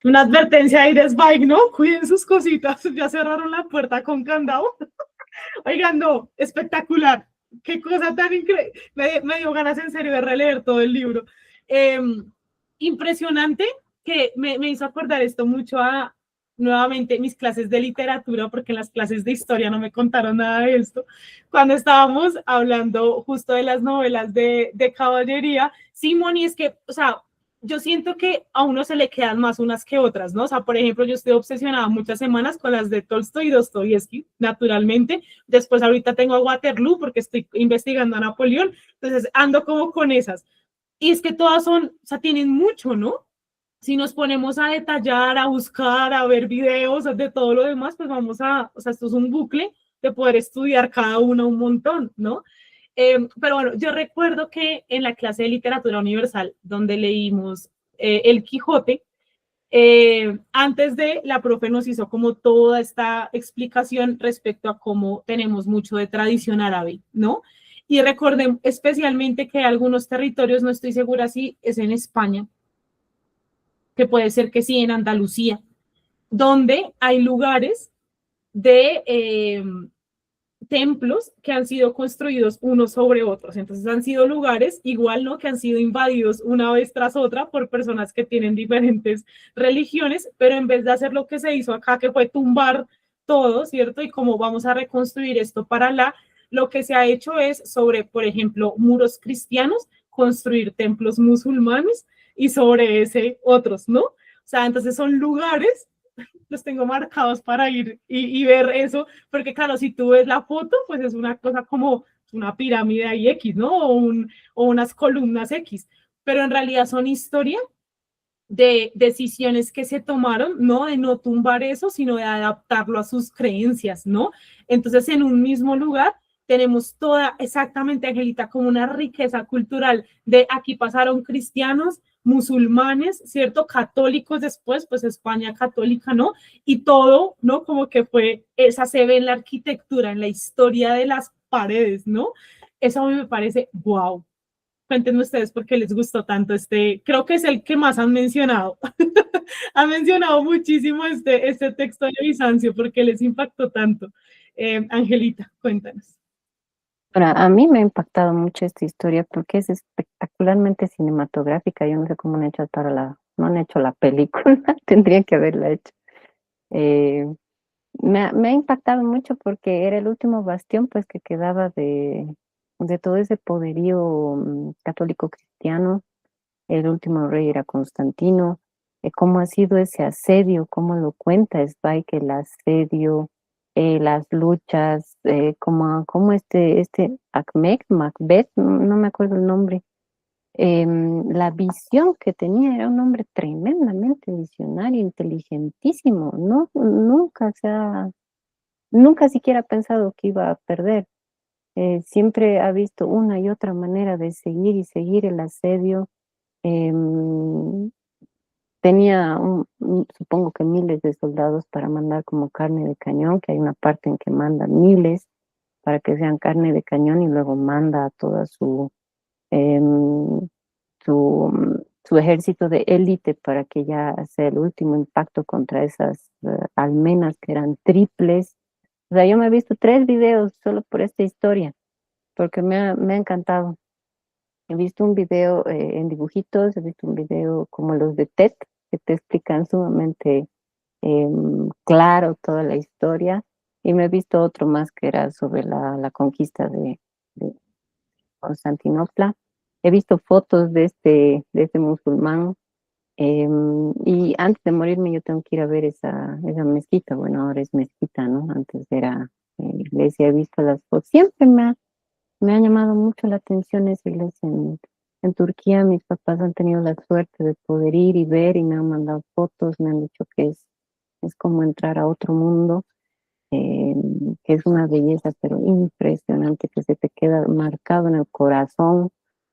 Una advertencia ahí de Zweig, ¿no? Cuiden sus cositas, ya cerraron la puerta con candado. Oigan, no, espectacular. Qué cosa tan increíble. Me dio ganas en serio de releer todo el libro. Impresionante, que me hizo acordar esto mucho a, nuevamente, mis clases de literatura, porque en las clases de historia no me contaron nada de esto. Cuando estábamos hablando justo de las novelas de caballería, Simón, y es que, o sea, yo siento que a uno se le quedan más unas que otras, ¿no? O sea, por ejemplo, yo estoy obsesionada muchas semanas con las de Tolstoy y Dostoyevsky, naturalmente. Después ahorita tengo a Waterloo porque estoy investigando a Napoleón, entonces ando como con esas. Y es que todas son, o sea, tienen mucho, ¿no? Si nos ponemos a detallar, a buscar, a ver videos de todo lo demás, pues vamos a, o sea, esto es un bucle de poder estudiar cada uno un montón, ¿no? Pero bueno, yo recuerdo que en la clase de literatura universal, donde leímos El Quijote, antes de la profe nos hizo como toda esta explicación respecto a cómo tenemos mucho de tradición árabe, ¿no? Y recordé especialmente que algunos territorios, no estoy segura si es en España, que puede ser que sí, en Andalucía, donde hay lugares de templos que han sido construidos unos sobre otros. Entonces han sido lugares igual, ¿no? Que han sido invadidos una vez tras otra por personas que tienen diferentes religiones, pero en vez de hacer lo que se hizo acá, que fue tumbar todo, ¿cierto? Y cómo vamos a reconstruir esto para lo que se ha hecho es sobre, por ejemplo, muros cristianos, construir templos musulmanes y sobre ese otros, ¿no? O sea, entonces son lugares, los tengo marcados para ir y ver eso, porque claro, si tú ves la foto, pues es una cosa como una pirámide ahí X, ¿no? O unas columnas X, pero en realidad son historia de decisiones que se tomaron, ¿no? De no tumbar eso, sino de adaptarlo a sus creencias, ¿no? Entonces, en un mismo lugar tenemos toda, exactamente, Angelita, como una riqueza cultural de aquí pasaron cristianos, musulmanes, ¿cierto? Católicos después, pues España católica, ¿no? Y todo, ¿no? Como que fue, esa se ve en la arquitectura, en la historia de las paredes, ¿no? Eso a mí me parece wow. Cuéntenme ustedes por qué les gustó tanto creo que es el que más han mencionado. Han mencionado muchísimo este texto de Bizancio, porque les impactó tanto. Angelita, cuéntanos. Ahora, a mí me ha impactado mucho esta historia porque es espectacularmente cinematográfica. Yo no sé cómo han hecho no han hecho la película, tendrían que haberla hecho. Eh, me ha impactado mucho porque era el último bastión pues que quedaba de todo ese poderío católico cristiano. El último rey era Constantino. Cómo ha sido ese asedio, cómo lo cuenta Zweig, el asedio, las luchas, cómo Macbeth, no me acuerdo el nombre, la visión que tenía, era un hombre tremendamente visionario, inteligentísimo, no, nunca siquiera ha pensado que iba a perder. Siempre ha visto una y otra manera de seguir y seguir el asedio. Tenía, supongo que miles de soldados para mandar como carne de cañón, que hay una parte en que manda miles para que sean carne de cañón y luego manda a toda em, su ejército de élite para que ya sea el último impacto contra esas almenas que eran triples. O sea, yo me he visto 3 videos solo por esta historia, porque me ha encantado. He visto un video en dibujitos, he visto un video como los de TED, que te explican sumamente claro toda la historia, y me he visto otro más que era sobre la conquista de Constantinopla. He visto fotos de este musulmán, y antes de morirme yo tengo que ir a ver esa mezquita. Bueno, ahora es mezquita, ¿no? Antes era iglesia. He visto las fotos. Siempre me ha llamado mucho la atención esa iglesia en Turquía. Mis papás han tenido la suerte de poder ir y ver y me han mandado fotos, me han dicho que es como entrar a otro mundo, que es una belleza pero impresionante, que se te queda marcado en el corazón.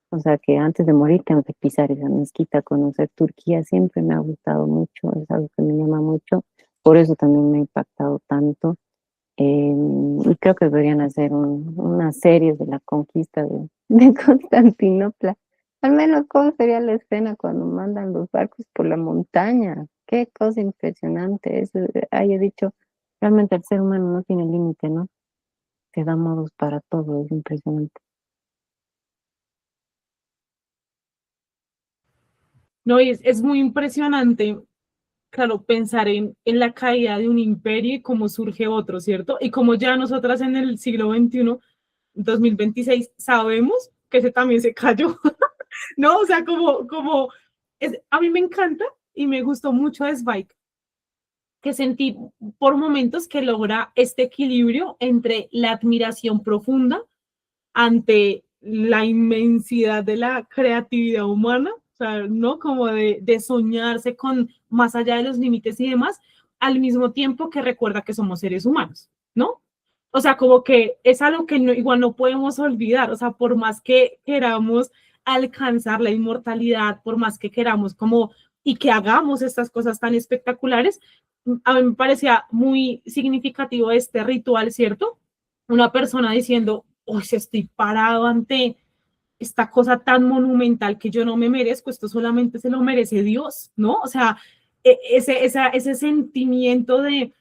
O sea que antes de morir tengo que pisar esa mezquita, conocer Turquía. Siempre me ha gustado mucho, es algo que me llama mucho, por eso también me ha impactado tanto. Y creo que deberían hacer una serie de la conquista de Constantinopla. Al menos cómo sería la escena cuando mandan los barcos por la montaña. Qué cosa impresionante. Eso, he dicho, realmente el ser humano no tiene límite, ¿no? Te da modos para todo, es impresionante. No, y es muy impresionante, claro, pensar en la caída de un imperio y cómo surge otro, ¿cierto? Y como ya nosotras en el siglo XXI, 2026, sabemos que ese también se cayó, ¿no? O sea, como a mí me encanta y me gustó mucho de Zweig, que sentí por momentos que logra este equilibrio entre la admiración profunda ante la inmensidad de la creatividad humana, o sea, ¿no? Como de soñarse con más allá de los límites y demás, al mismo tiempo que recuerda que somos seres humanos, ¿no? O sea, como que es algo que no, igual no podemos olvidar, o sea, por más que queramos alcanzar la inmortalidad, por más que queramos como y que hagamos estas cosas tan espectaculares, a mí me parecía muy significativo este ritual, ¿cierto? Una persona diciendo, hoy estoy parado ante esta cosa tan monumental que yo no me merezco, esto solamente se lo merece Dios, ¿no? O sea, ese sentimiento de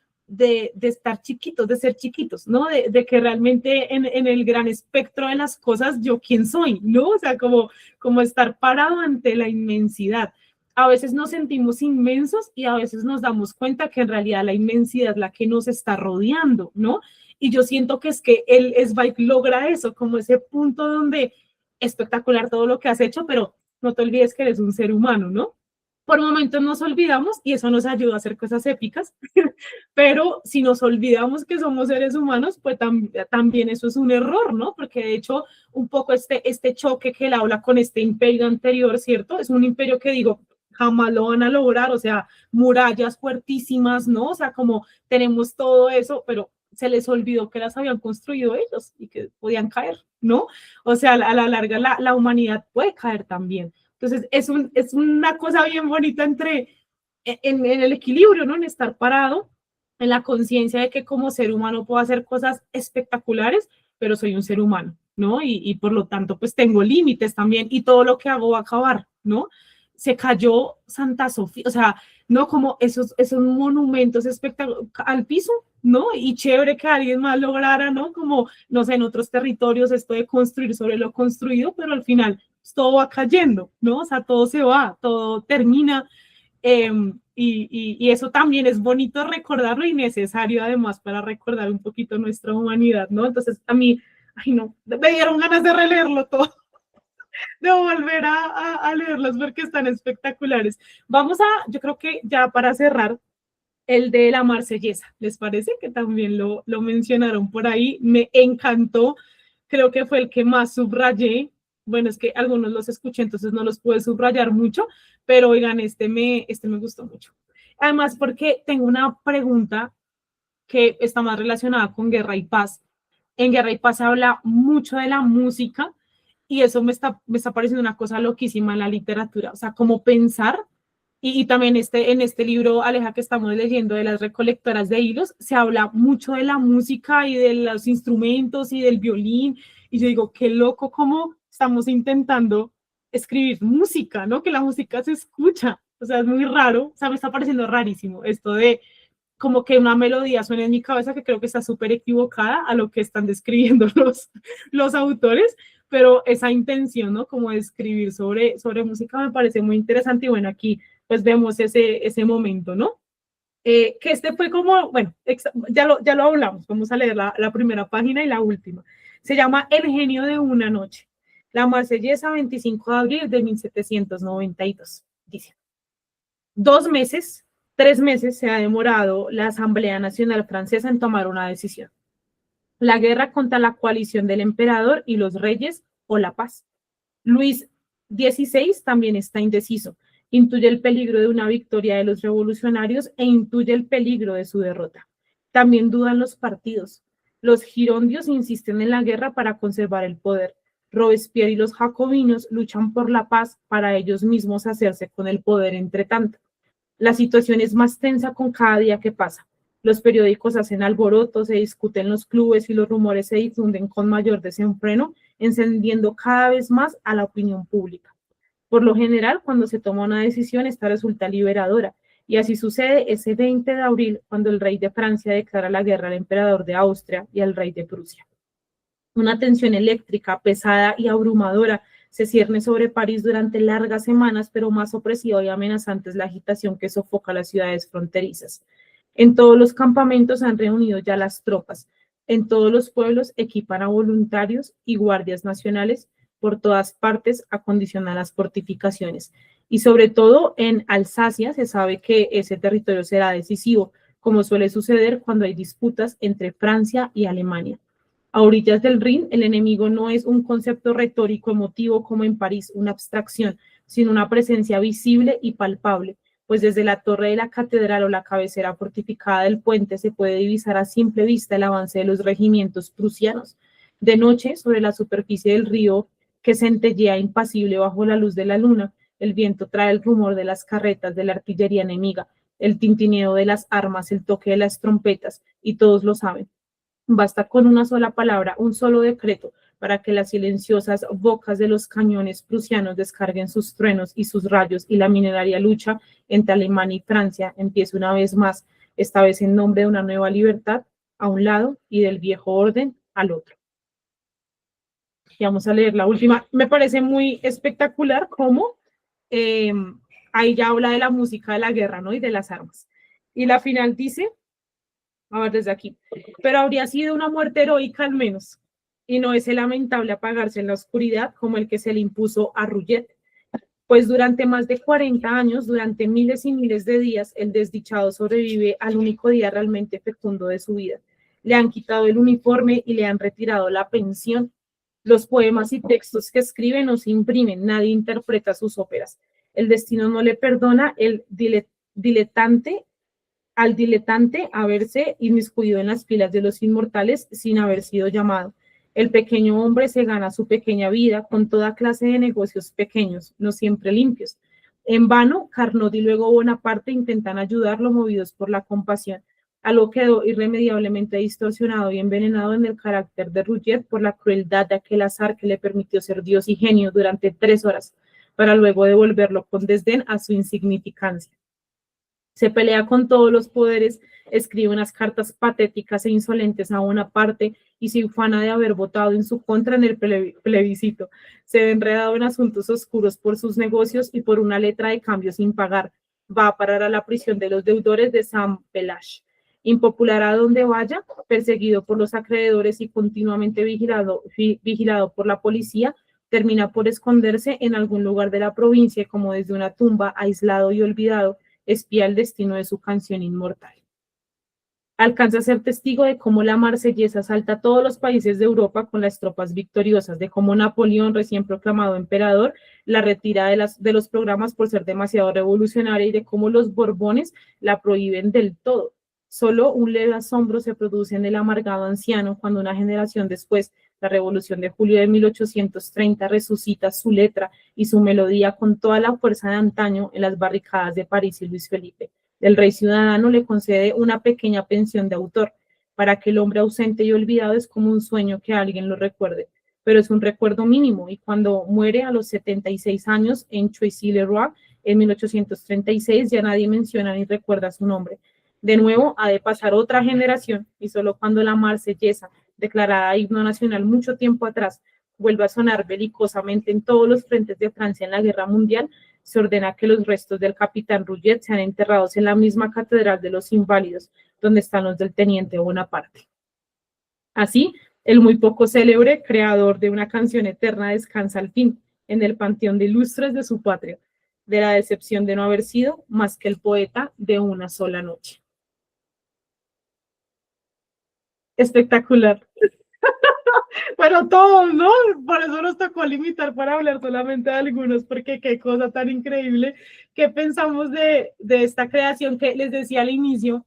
estar chiquitos, de ser chiquitos, ¿no? De que realmente en el gran espectro de las cosas, yo quién soy, ¿no? O sea, como estar parado ante la inmensidad. A veces nos sentimos inmensos y a veces nos damos cuenta que en realidad la inmensidad es la que nos está rodeando, ¿no? Y yo siento que es que el Zweig logra eso, como ese punto donde espectacular todo lo que has hecho, pero no te olvides que eres un ser humano, ¿no? Por momentos nos olvidamos y eso nos ayuda a hacer cosas épicas, pero si nos olvidamos que somos seres humanos, pues también eso es un error, ¿no? Porque de hecho, un poco este choque que él habla con este imperio anterior, ¿cierto? Es un imperio que digo, jamás lo van a lograr, o sea, murallas fuertísimas, ¿no? O sea, como tenemos todo eso, pero se les olvidó que las habían construido ellos y que podían caer, ¿no? O sea, a la larga la humanidad puede caer también. Entonces, es una cosa bien bonita en el equilibrio, ¿no? En estar parado, en la conciencia de que como ser humano puedo hacer cosas espectaculares, pero soy un ser humano, ¿no? Y por lo tanto, pues tengo límites también y todo lo que hago va a acabar, ¿no? Se cayó Santa Sofía, o sea, ¿no? Como esos monumentos espectaculares al piso, ¿no? Y chévere que alguien más lograra, ¿no? Como, no sé, en otros territorios esto de construir sobre lo construido, pero al final todo va cayendo, ¿no? O sea, todo se va, todo termina. Y eso también es bonito recordarlo y necesario además para recordar un poquito nuestra humanidad, ¿no? Entonces a mí, ay no, me dieron ganas de releerlo todo, de volver a leerlos porque están espectaculares. Vamos yo creo que ya para cerrar, el de la Marsellesa, ¿les parece? Que también lo mencionaron por ahí, me encantó, creo que fue el que más subrayé. Bueno, es que algunos los escuché, entonces no los pude subrayar mucho, pero oigan, este me gustó mucho. Además, porque tengo una pregunta que está más relacionada con Guerra y Paz. En Guerra y Paz se habla mucho de la música y eso me está pareciendo una cosa loquísima en la literatura, o sea, como pensar, y también en este libro, Aleja, que estamos leyendo de las recolectoras de hilos, se habla mucho de la música y de los instrumentos y del violín, y yo digo, qué loco cómo estamos intentando escribir música, ¿no? Que la música se escucha, o sea, es muy raro, o sea, me está pareciendo rarísimo esto de como que una melodía suena en mi cabeza que creo que está súper equivocada a lo que están describiendo los autores, pero esa intención, ¿no? Como de escribir sobre música me parece muy interesante y bueno, aquí pues vemos ese momento, ¿no? Que este fue como, bueno, ya lo hablamos, vamos a leer la primera página y la última. Se llama El genio de una noche, la Marsellesa, 25 de abril de 1792. Dice, 2 meses, 3 meses se ha demorado la Asamblea Nacional Francesa en tomar una decisión. La guerra contra la coalición del emperador y los reyes o la paz. Luis XVI también está indeciso. Intuye el peligro de una victoria de los revolucionarios e intuye el peligro de su derrota. También dudan los partidos. Los girondios insisten en la guerra para conservar el poder. Robespierre y los jacobinos luchan por la paz para ellos mismos hacerse con el poder entre tanto. La situación es más tensa con cada día que pasa. Los periódicos hacen alboroto, se discuten los clubes y los rumores se difunden con mayor desenfreno, encendiendo cada vez más a la opinión pública. Por lo general, cuando se toma una decisión, esta resulta liberadora, y así sucede ese 20 de abril, cuando el rey de Francia declara la guerra al emperador de Austria y al rey de Prusia. Una tensión eléctrica, pesada y abrumadora, se cierne sobre París durante largas semanas, pero más opresiva y amenazante es la agitación que sofoca las ciudades fronterizas. En todos los campamentos se han reunido ya las tropas. En todos los pueblos equipan a voluntarios y guardias nacionales. Por todas partes acondicionan las fortificaciones. Y sobre todo en Alsacia se sabe que ese territorio será decisivo, como suele suceder cuando hay disputas entre Francia y Alemania. A orillas del Rin, el enemigo no es un concepto retórico emotivo como en París, una abstracción, sino una presencia visible y palpable, pues desde la torre de la catedral o la cabecera fortificada del puente se puede divisar a simple vista el avance de los regimientos prusianos. De noche, sobre la superficie del río que centellea impasible bajo la luz de la luna, el viento trae el rumor de las carretas de la artillería enemiga, el tintineo de las armas, el toque de las trompetas, y todos lo saben. Basta con una sola palabra, un solo decreto, para que las silenciosas bocas de los cañones prusianos descarguen sus truenos y sus rayos y la mineraria lucha entre Alemania y Francia empiece una vez más, esta vez en nombre de una nueva libertad a un lado y del viejo orden al otro. Y vamos a leer la última. Me parece muy espectacular cómo ahí ya habla de la música de la guerra, ¿no? Y de las armas. Y la final dice, a ver desde aquí, pero habría sido una muerte heroica al menos, y no ese lamentable apagarse en la oscuridad como el que se le impuso a Rouget, pues durante más de 40 años, durante miles y miles de días, el desdichado sobrevive al único día realmente fecundo de su vida. Le han quitado el uniforme y le han retirado la pensión. Los poemas y textos que escribe no se imprimen, nadie interpreta sus óperas. El destino no le perdona al diletante haberse inmiscuido en las filas de los inmortales sin haber sido llamado. El pequeño hombre se gana su pequeña vida con toda clase de negocios pequeños, no siempre limpios. En vano, Carnot y luego Bonaparte intentan ayudarlo movidos por la compasión. Algo quedó irremediablemente distorsionado y envenenado en el carácter de Rouget por la crueldad de aquel azar que le permitió ser Dios y genio durante 3 horas, para luego devolverlo con desdén a su insignificancia. Se pelea con todos los poderes, escribe unas cartas patéticas e insolentes a Bonaparte y se ufana de haber votado en su contra en el plebiscito. Se ve enredado en asuntos oscuros por sus negocios y por una letra de cambio sin pagar. Va a parar a la prisión de los deudores de Saint-Pelage. Impopular a donde vaya, perseguido por los acreedores y continuamente vigilado por la policía, termina por esconderse en algún lugar de la provincia como desde una tumba, aislado y olvidado, espía el destino de su canción inmortal. Alcanza a ser testigo de cómo la Marsellesa asalta a todos los países de Europa con las tropas victoriosas, de cómo Napoleón, recién proclamado emperador, la retira de los programas por ser demasiado revolucionaria y de cómo los Borbones la prohíben del todo. Solo un leve asombro se produce en el amargado anciano cuando una generación después, la Revolución de Julio de 1830 resucita su letra y su melodía con toda la fuerza de antaño en las barricadas de París y Luis Felipe. El rey ciudadano le concede una pequeña pensión de autor. Para que el hombre ausente y olvidado es como un sueño que alguien lo recuerde, pero es un recuerdo mínimo y cuando muere a los 76 años en Choisy-le-Roi en 1836 ya nadie menciona ni recuerda su nombre. De nuevo ha de pasar otra generación y solo cuando la Marsellesa, declarada himno nacional mucho tiempo atrás, vuelva a sonar belicosamente en todos los frentes de Francia en la Guerra Mundial, se ordena que los restos del capitán Rouget sean enterrados en la misma Catedral de los Inválidos, donde están los del teniente Bonaparte. Así, el muy poco célebre creador de una canción eterna descansa al fin en el panteón de ilustres de su patria, de la decepción de no haber sido más que el poeta de una sola noche. Espectacular. Pero todos, ¿no? Por eso nos tocó limitar para hablar solamente de algunos, porque qué cosa tan increíble. ¿Qué pensamos de esta creación que les decía al inicio?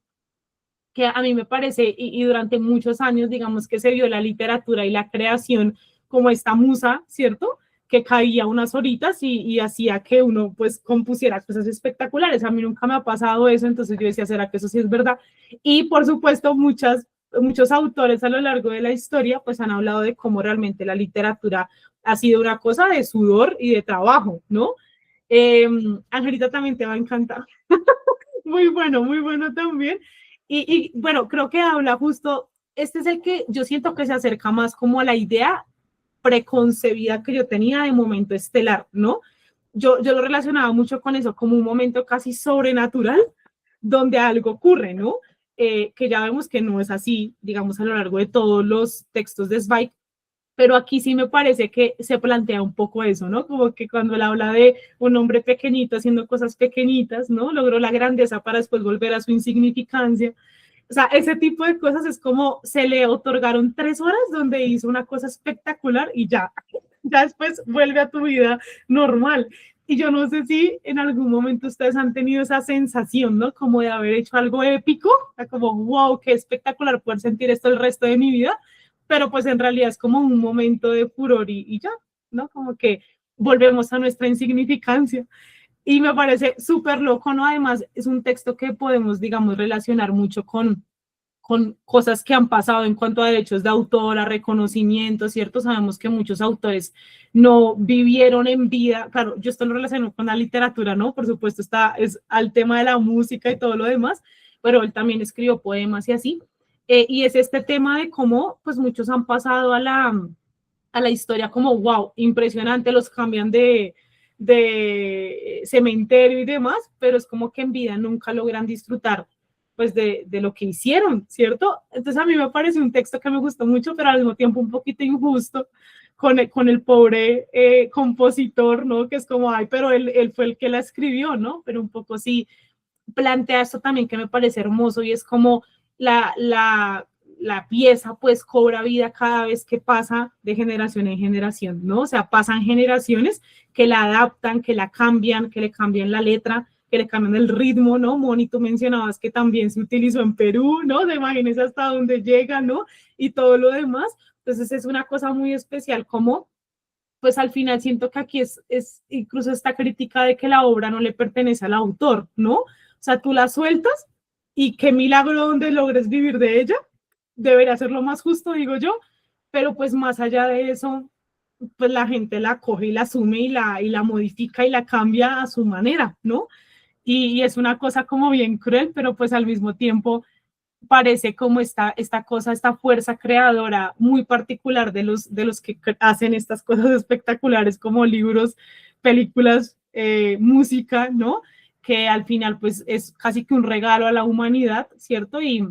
Que a mí me parece, y durante muchos años, digamos que se vio la literatura y la creación como esta musa, ¿cierto? Que caía unas horitas y hacía que uno pues compusiera cosas espectaculares. A mí nunca me ha pasado eso, entonces yo decía, ¿será que eso sí es verdad? Y por supuesto muchos autores a lo largo de la historia pues han hablado de cómo realmente la literatura ha sido una cosa de sudor y de trabajo, ¿no? Angelita también te va a encantar. Muy bueno también. Y bueno, creo que habla justo, este es el que yo siento que se acerca más como a la idea preconcebida que yo tenía de momento estelar, ¿no? Yo lo relacionaba mucho con eso, como un momento casi sobrenatural, donde algo ocurre, ¿no? Que ya vemos que no es así, digamos, a lo largo de todos los textos de Zweig, pero aquí sí me parece que se plantea un poco eso, ¿no? Como que cuando él habla de un hombre pequeñito haciendo cosas pequeñitas, ¿no? Logró la grandeza para después volver a su insignificancia. O sea, ese tipo de cosas es como se le otorgaron 3 horas donde hizo una cosa espectacular y ya, ya después vuelve a tu vida normal. Y yo no sé si en algún momento ustedes han tenido esa sensación, ¿no? Como de haber hecho algo épico, como, wow, qué espectacular poder sentir esto el resto de mi vida, pero pues en realidad es como un momento de furor y ya, ¿no? Como que volvemos a nuestra insignificancia. Y me parece súper loco, ¿no? Además, es un texto que podemos, digamos, relacionar mucho con cosas que han pasado en cuanto a derechos de autor, a reconocimiento, ¿cierto? Sabemos que muchos autores no vivieron en vida, claro, yo esto lo relaciono con la literatura, ¿no? Por supuesto, es al tema de la música y todo lo demás, pero él también escribió poemas y así. Y es este tema de cómo, pues, muchos han pasado a la historia como, wow, impresionante, los cambian de cementerio y demás, pero es como que en vida nunca logran disfrutar pues de lo que hicieron, ¿cierto? Entonces a mí me parece un texto que me gustó mucho, pero al mismo tiempo un poquito injusto con el pobre compositor, ¿no? Que es como, ay, pero él fue el que la escribió, ¿no? Pero un poco sí plantea esto también que me parece hermoso y es como la pieza pues cobra vida cada vez que pasa de generación en generación, ¿no? O sea, pasan generaciones que la adaptan, que la cambian, que le cambian la letra, que le cambian el ritmo, ¿no? Moni, tú mencionabas que también se utilizó en Perú, ¿no? De imagínense hasta dónde llega, ¿no? Y todo lo demás. Entonces es una cosa muy especial como pues al final siento que aquí es incluso esta crítica de que la obra no le pertenece al autor, ¿no? O sea, tú la sueltas y qué milagro donde logres vivir de ella, debería ser lo más justo, digo yo, pero pues más allá de eso, pues la gente la coge y la asume y la modifica y la cambia a su manera, ¿no? Y es una cosa como bien cruel, pero pues al mismo tiempo parece como esta cosa, esta fuerza creadora muy particular de los que hacen estas cosas espectaculares como libros, películas, música, ¿no? Que al final pues es casi que un regalo a la humanidad, ¿cierto? Y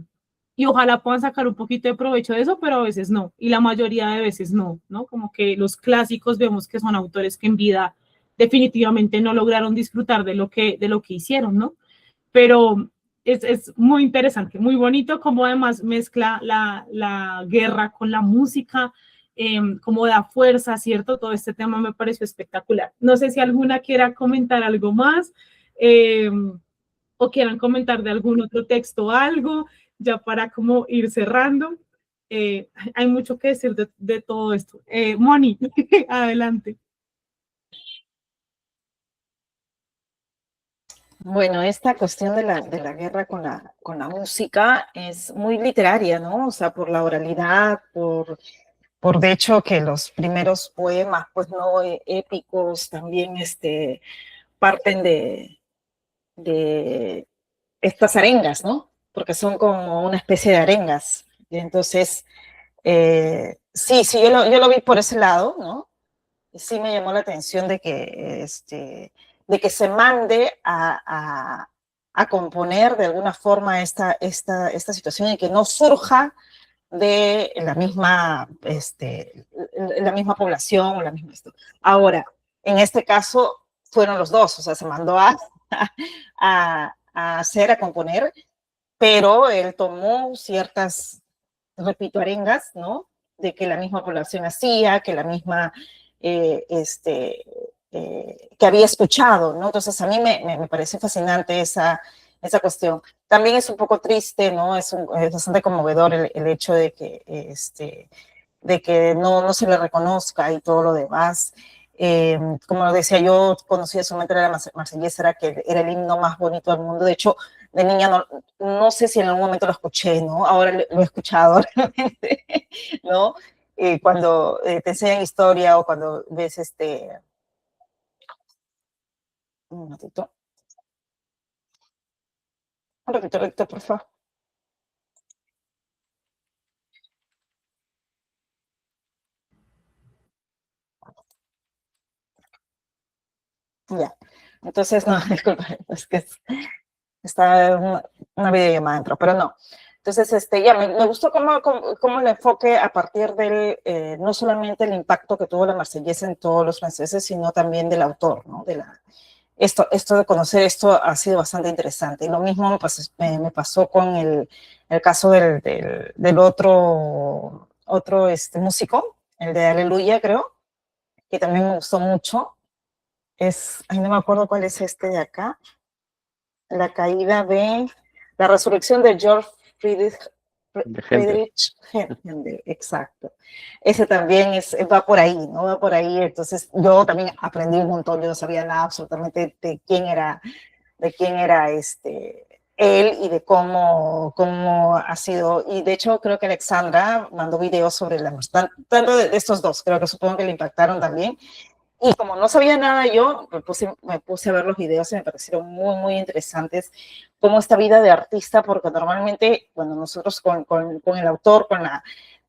ojalá puedan sacar un poquito de provecho de eso, pero a veces no, y la mayoría de veces no, ¿no? Como que los clásicos vemos que son autores que en vida definitivamente no lograron disfrutar de lo que hicieron, ¿no? Pero es muy interesante, muy bonito, como además mezcla la guerra con la música, como da fuerza, ¿cierto? Todo este tema me pareció espectacular. No sé si alguna quiera comentar algo más eh, o quieran comentar de algún otro texto algo, ya para como ir cerrando. Hay mucho que decir de todo esto. Moni, adelante. Bueno, esta cuestión de la guerra con la música es muy literaria, ¿no? O sea, por la oralidad, por de hecho que los primeros poemas, pues no épicos, también parten de estas arengas, ¿no? Porque son como una especie de arengas. Y entonces, sí, yo lo vi por ese lado, ¿no? Y sí me llamó la atención de que se mande a componer de alguna forma esta situación y que no surja de la misma población o la misma esto. Ahora, en este caso fueron los dos, o sea, se mandó a hacer, a componer, pero él tomó ciertas, repito, arengas, ¿no? De que la misma población hacía, que la misma, que había escuchado, ¿no? Entonces a mí me parece fascinante esa cuestión. También es un poco triste, ¿no? Es bastante conmovedor el hecho de que no se le reconozca y todo lo demás. Como decía yo, conocía solamente la Marsellesa, que era el himno más bonito del mundo. De hecho, de niña no sé si en algún momento lo escuché, ¿no? Ahora lo he escuchado realmente, ¿no? Cuando te enseñan historia o cuando ves un ratito, por favor. Ya. Entonces, no, disculpa, es que está una videollamada dentro, pero no. Entonces, ya me gustó cómo el enfoque a partir del, no solamente el impacto que tuvo la Marsellesa en todos los franceses, sino también del autor, ¿no? Esto de conocer esto ha sido bastante interesante. Y lo mismo me pasó con el caso del otro músico, el de Aleluya, creo, que también me gustó mucho. Ay, no me acuerdo cuál es este de acá. La resurrección de George Friedrich Händel, exacto. Ese también va por ahí, ¿no? Va por ahí. Entonces, yo también aprendí un montón. Yo no sabía nada absolutamente de quién era él y de cómo ha sido. Y de hecho, creo que Alexandra mandó videos sobre tanto de estos dos. Creo que supongo que le impactaron también. Y como no sabía nada yo, me puse a ver los videos y me parecieron muy, muy interesantes como esta vida de artista, porque normalmente cuando nosotros con el autor,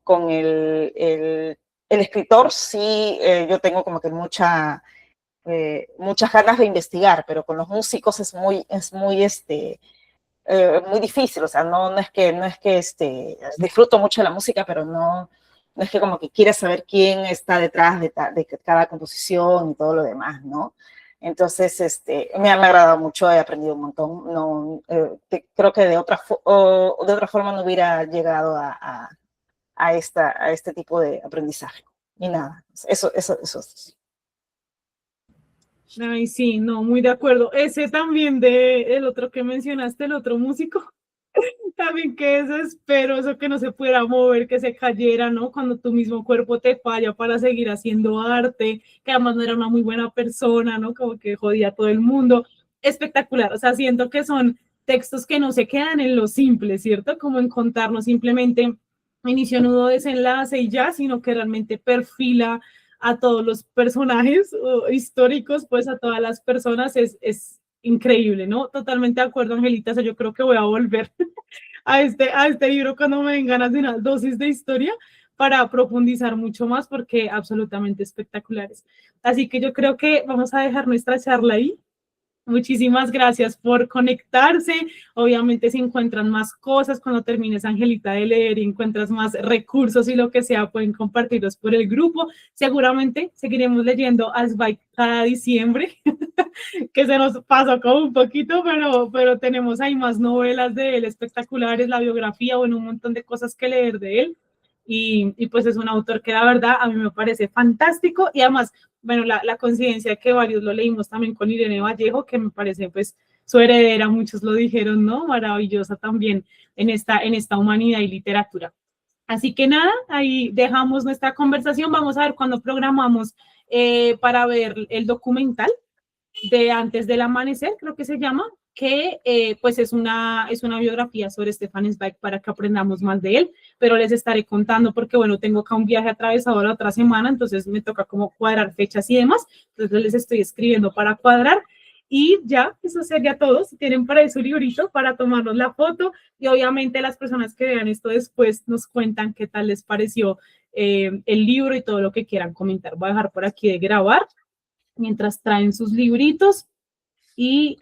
con el escritor, sí, yo tengo como que muchas ganas de investigar, pero con los músicos es muy difícil. O sea, no es que disfruto mucho de la música, pero no es que como que quiera saber quién está detrás de cada composición y todo lo demás, ¿no? Entonces, me ha agradado mucho, he aprendido un montón. No, creo que de otra forma no hubiera llegado a este tipo de aprendizaje. Y nada, eso. Ay, sí, no, muy de acuerdo. Ese también el otro que mencionaste, el otro músico, también qué desespero, eso que no se pudiera mover, que se cayera, ¿no? Cuando tu mismo cuerpo te falla para seguir haciendo arte, que además no era una muy buena persona, ¿no? Como que jodía a todo el mundo. Espectacular, o sea, siento que son textos que no se quedan en lo simple, ¿cierto? Como en contarnos simplemente inicio, nudo, desenlace y ya, sino que realmente perfila a todos los personajes históricos, pues a todas las personas, es increíble, ¿no? Totalmente de acuerdo, Angelita, o sea, yo creo que voy a volver a este libro cuando me den ganas de una dosis de historia para profundizar mucho más porque absolutamente espectaculares. Así que yo creo que vamos a dejar nuestra charla ahí. Muchísimas gracias por conectarse. Obviamente, si encuentran más cosas cuando termines, Angelita, de leer y encuentras más recursos y lo que sea, pueden compartirlos por el grupo. Seguramente seguiremos leyendo a Zweig cada diciembre, que se nos pasó como un poquito, pero tenemos ahí más novelas de él espectaculares, la biografía, bueno, un montón de cosas que leer de él. Y pues es un autor que la verdad a mí me parece fantástico y además, bueno, la coincidencia que varios lo leímos también con Irene Vallejo, que me parece pues su heredera, muchos lo dijeron, ¿no? Maravillosa también en esta humanidad y literatura. Así que nada, ahí dejamos nuestra conversación, vamos a ver cuándo programamos para ver el documental de Antes del Amanecer, creo que se llama, que pues es una biografía sobre Stefan Zweig para que aprendamos más de él, pero les estaré contando porque, bueno, tengo acá un viaje atravesado la otra semana, entonces me toca como cuadrar fechas y demás, entonces les estoy escribiendo para cuadrar y ya, eso sería todo. Si tienen para ahí su librito para tomarnos la foto y obviamente las personas que vean esto después nos cuentan qué tal les pareció el libro y todo lo que quieran comentar. Voy a dejar por aquí de grabar mientras traen sus libritos y